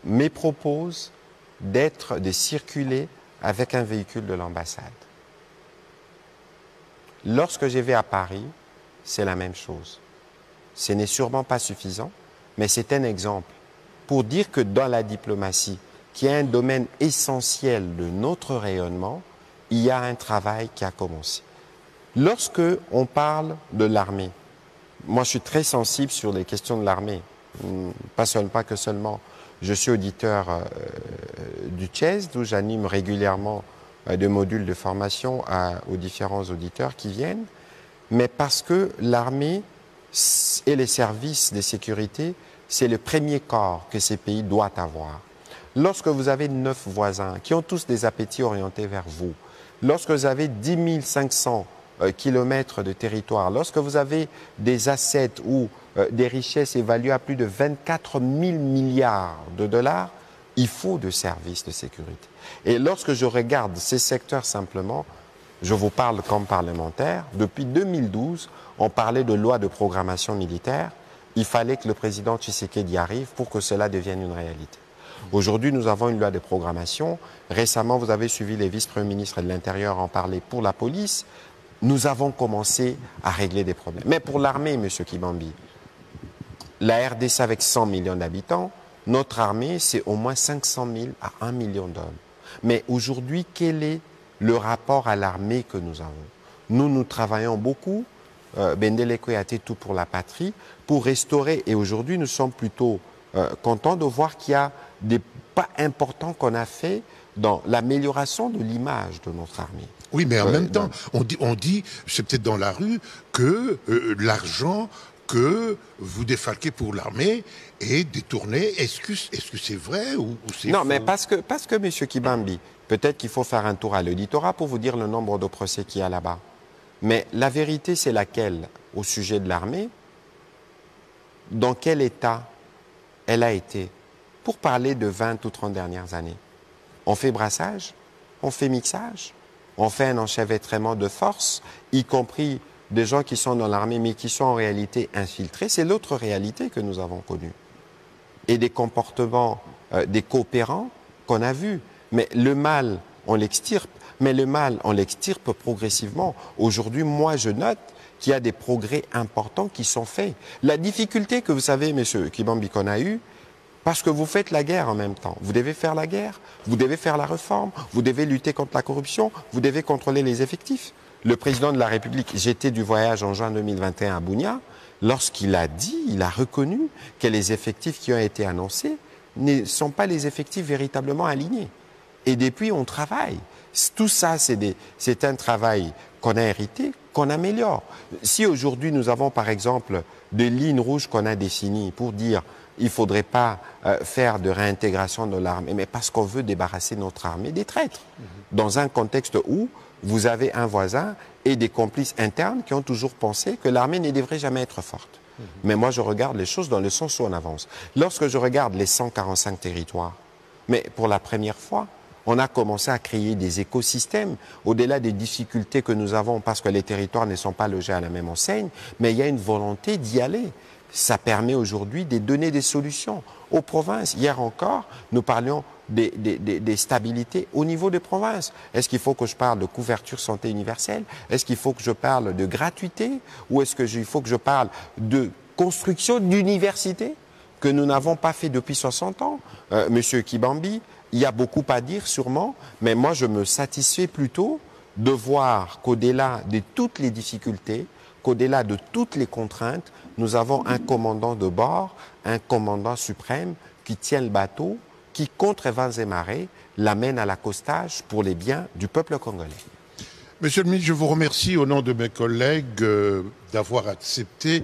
S3: me propose de circuler avec un véhicule de l'ambassade. Lorsque je vais à Paris, c'est la même chose. Ce n'est sûrement pas suffisant, mais c'est un exemple pour dire que dans la diplomatie, qui est un domaine essentiel de notre rayonnement, il y a un travail qui a commencé. Lorsque on parle de l'armée, moi je suis très sensible sur les questions de l'armée, pas que seulement. Je suis auditeur du CHESD, où j'anime régulièrement des modules de formation aux différents auditeurs qui viennent, mais parce que l'armée et les services de sécurité, c'est le premier corps que ces pays doivent avoir. Lorsque vous avez 9 voisins qui ont tous des appétits orientés vers vous, lorsque vous avez 10 500 kilomètres de territoire, lorsque vous avez des assets ou des richesses évaluées à plus de 24 000 milliards de dollars, il faut des services de sécurité. Et lorsque je regarde ces secteurs simplement, je vous parle comme parlementaire, depuis 2012, on parlait de loi de programmation militaire, il fallait que le président Tshisekedi arrive pour que cela devienne une réalité. Aujourd'hui, nous avons une loi de programmation. Récemment, vous avez suivi les vice-premiers ministres de l'Intérieur en parler pour la police. Nous avons commencé à régler des problèmes. Mais pour l'armée, M. Kibambi, la RDC avec 100 millions d'habitants, notre armée, c'est au moins 500 000 à 1 million d'hommes. Mais aujourd'hui, quel est le rapport à l'armée que nous avons? Nous travaillons beaucoup, Bendele Koyate, tout pour la patrie, pour restaurer. Et aujourd'hui, nous sommes plutôt contents de voir qu'il y a des pas importants qu'on a fait dans l'amélioration de l'image de notre armée.
S1: Oui, mais en même temps, on dit c'est peut-être dans la rue, que l'argent que vous défalquez pour l'armée est détourné. Est-ce que c'est vrai ou c'est faux?
S3: Non, mais parce que M. Kibambi, peut-être qu'il faut faire un tour à l'auditorat pour vous dire le nombre de procès qu'il y a là-bas. Mais la vérité, c'est laquelle au sujet de l'armée? dans quel état elle a été pour parler de 20 ou 30 dernières années. On fait brassage, on fait mixage, on fait un enchevêtrement de forces, y compris des gens qui sont dans l'armée mais qui sont en réalité infiltrés. C'est l'autre réalité que nous avons connue. Et des comportements des coopérants qu'on a vus. Mais le mal, on l'extirpe. Mais le mal, on l'extirpe progressivement. Aujourd'hui, moi, je note qu'il y a des progrès importants qui sont faits. La difficulté que vous savez, M. Kibambi, qu'on a eue, parce que vous faites la guerre en même temps. Vous devez faire la guerre, vous devez faire la réforme, vous devez lutter contre la corruption, vous devez contrôler les effectifs. Le président de la République, j'étais du voyage en juin 2021 à Bunia, lorsqu'il a dit, il a reconnu que les effectifs qui ont été annoncés ne sont pas les effectifs véritablement alignés. Et depuis, on travaille. Tout ça, c'est un travail qu'on a hérité, qu'on améliore. Si aujourd'hui, nous avons par exemple des lignes rouges qu'on a définies pour dire il ne faudrait pas faire de réintégration de l'armée, mais parce qu'on veut débarrasser notre armée des traîtres, dans un contexte où vous avez un voisin et des complices internes qui ont toujours pensé que l'armée ne devrait jamais être forte. Mais moi, je regarde les choses dans le sens où on avance. Lorsque je regarde les 145 territoires, mais pour la première fois, on a commencé à créer des écosystèmes au-delà des difficultés que nous avons parce que les territoires ne sont pas logés à la même enseigne, mais il y a une volonté d'y aller. Ça permet aujourd'hui de donner des solutions aux provinces. Hier encore, nous parlions des stabilités au niveau des provinces. Est-ce qu'il faut que je parle de couverture santé universelle? Est-ce qu'il faut que je parle de gratuité? Ou est-ce qu'il faut que je parle de construction d'universités que nous n'avons pas fait depuis 60 ans? Monsieur Kibambi, il y a beaucoup à dire sûrement, mais moi je me satisfais plutôt de voir qu'au-delà de toutes les difficultés, qu'au-delà de toutes les contraintes, nous avons un commandant de bord, un commandant suprême qui tient le bateau, qui, contre vents et marées, l'amène à l'accostage pour les biens du peuple congolais.
S1: Monsieur le ministre, je vous remercie au nom de mes collègues d'avoir accepté.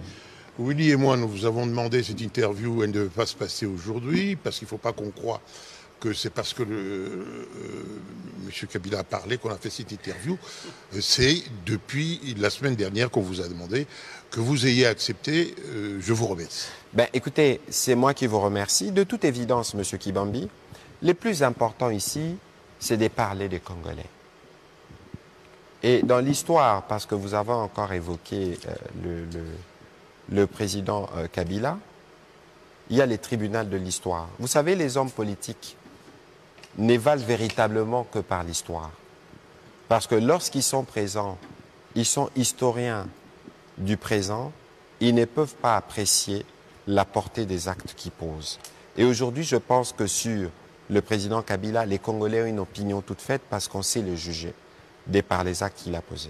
S1: Willy et moi, nous vous avons demandé cette interview, elle ne devait pas se passer aujourd'hui, parce qu'il ne faut pas qu'on croie que c'est parce que M. Kabila a parlé qu'on a fait cette interview. C'est depuis la semaine dernière qu'on vous a demandé que vous ayez accepté. Je vous remercie.
S3: Ben, écoutez, c'est moi qui vous remercie. De toute évidence, M. Kibambi, le plus important ici, c'est de parler des Congolais. Et dans l'histoire, parce que vous avez encore évoqué le président Kabila, il y a les tribunaux de l'histoire. Vous savez, les hommes politiques ne valent véritablement que par l'histoire. Parce que lorsqu'ils sont présents, ils sont historiens du présent, ils ne peuvent pas apprécier la portée des actes qu'ils posent. Et aujourd'hui, je pense que sur le président Kabila, les Congolais ont une opinion toute faite parce qu'on sait le juger, dès par les actes qu'il a posés.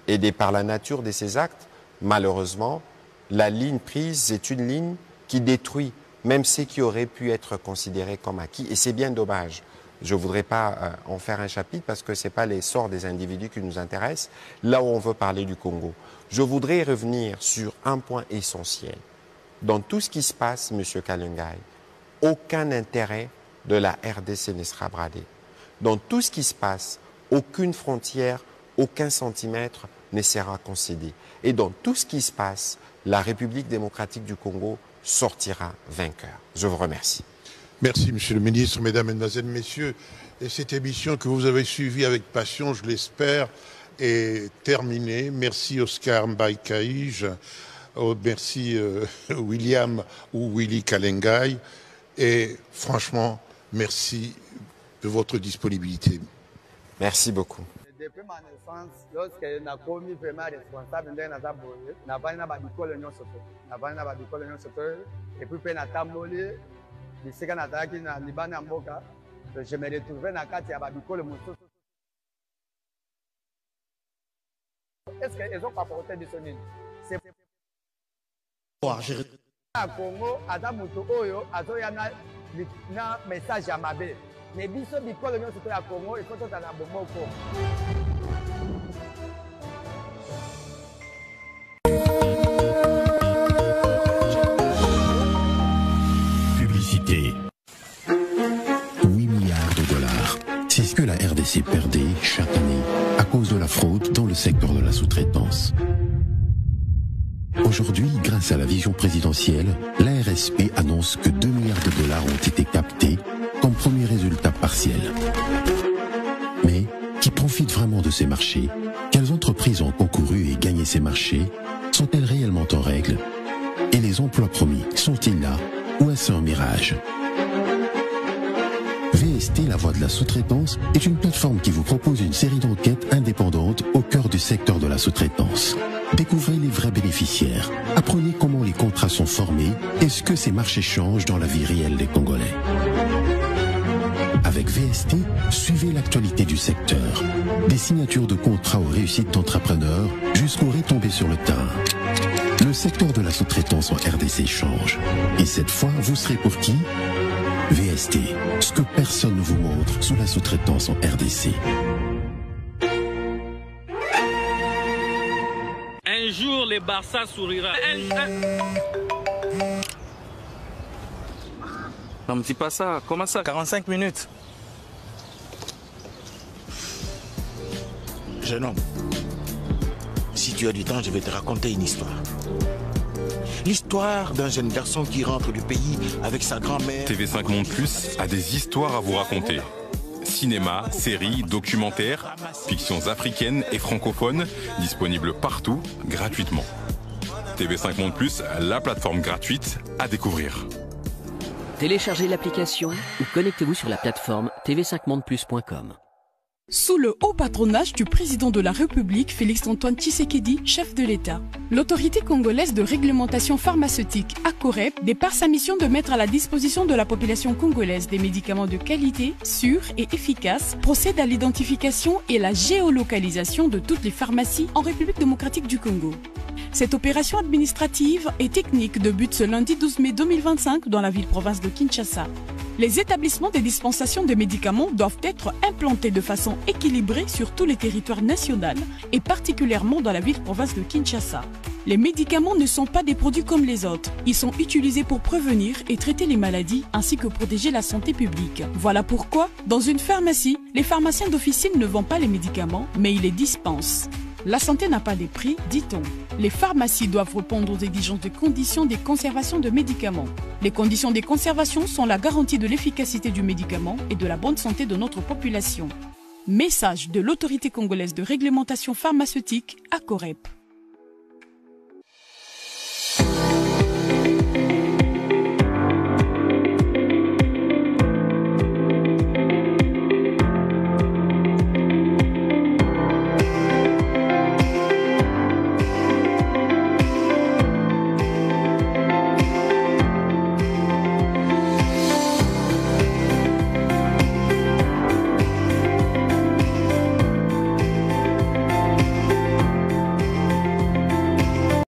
S3: Et dès par la nature de ces actes, malheureusement, la ligne prise, c'est une ligne qui détruit même ce qui aurait pu être considéré comme acquis. Et c'est bien dommage. Je ne voudrais pas en faire un chapitre parce que ce n'est pas les sorts des individus qui nous intéressent, là où on veut parler du Congo. Je voudrais revenir sur un point essentiel. Dans tout ce qui se passe, M. Kalengai, aucun intérêt de la RDC ne sera bradé. Dans tout ce qui se passe, aucune frontière, aucun centimètre ne sera concédé. Et dans tout ce qui se passe, la République démocratique du Congo sortira vainqueur. Je vous remercie.
S1: Merci, Monsieur le Ministre, Mesdames, Mesdemoiselles, Messieurs. Et cette émission que vous avez suivie avec passion, je l'espère, est terminée. Merci Oscar Mbaïkaïj, merci William ou Willy Kalengai. Et franchement, merci de votre disponibilité.
S3: Merci beaucoup.
S5: Depuis ma naissance, lorsque je suis commis vraiment responsable de la boye, je n'ai pas d'école et puis je suis je me retrouvais dans la carte de l'école. Est-ce qu'ils ont apporté du sonine? C'est Congo, Adamuto Oyo, Azoyana, un message à ma belle. Mais biso bikolo nyonso to ya Congo il faut to tala bomoko.
S6: Publicité. 8 milliards de dollars. C'est ce que la RDC perdait chaque année à cause de la fraude dans le secteur de la sous-traitance. Aujourd'hui, grâce à la vision présidentielle, l'ARSP annonce que 2 milliards de dollars ont été captés comme premier résultat partiel. Mais qui profite vraiment de ces marchés? Quelles entreprises ont concouru et gagné ces marchés? Sont-elles réellement en règle? Et les emplois promis, sont-ils là ou est-ce un mirage? VST, la voie de la sous-traitance, est une plateforme qui vous propose une série d'enquêtes indépendantes au cœur du secteur de la sous-traitance. Découvrez les vrais bénéficiaires, apprenez comment les contrats sont formés et ce que ces marchés changent dans la vie réelle des Congolais. Avec VST, suivez l'actualité du secteur. Des signatures de contrats aux réussites d'entrepreneurs jusqu'aux retombées sur le terrain. Le secteur de la sous-traitance en RDC change. Et cette fois, vous serez pour qui? VST, ce que personne ne vous montre sous la sous-traitance en RDC.
S7: Un jour, le Barça sourira. Non, mais dis pas ça. Comment ça? 45 minutes.
S8: Jeune homme, si tu as du temps, je vais te raconter une histoire. L'histoire d'un jeune garçon qui rentre du pays avec sa grand-mère.
S9: TV5 Monde Plus a des histoires à vous raconter. Cinéma, séries, documentaires, fictions africaines et francophones, disponibles partout, gratuitement. TV5 Monde Plus, la plateforme gratuite à découvrir.
S10: Téléchargez l'application ou connectez-vous sur la plateforme tv5mondeplus.com.
S11: Sous le haut patronage du président de la République, Félix-Antoine Tshisekedi, chef de l'État, l'autorité congolaise de réglementation pharmaceutique, ACOREP, départ sa mission de mettre à la disposition de la population congolaise des médicaments de qualité, sûrs et efficaces, procède à l'identification et la géolocalisation de toutes les pharmacies en République démocratique du Congo. Cette opération administrative et technique débute ce lundi 12 mai 2025 dans la ville-province de Kinshasa. Les établissements de dispensation de médicaments doivent être implantés de façon équilibrée sur tous les territoires nationaux et particulièrement dans la ville-province de Kinshasa. Les médicaments ne sont pas des produits comme les autres. Ils sont utilisés pour prévenir et traiter les maladies ainsi que protéger la santé publique. Voilà pourquoi, dans une pharmacie, les pharmaciens d'officine ne vendent pas les médicaments, mais ils les dispensent. La santé n'a pas de prix, dit-on. Les pharmacies doivent répondre aux exigences de conditions de conservation de médicaments. Les conditions de conservation sont la garantie de l'efficacité du médicament et de la bonne santé de notre population. Message de l'autorité congolaise de réglementation pharmaceutique, ACOREP.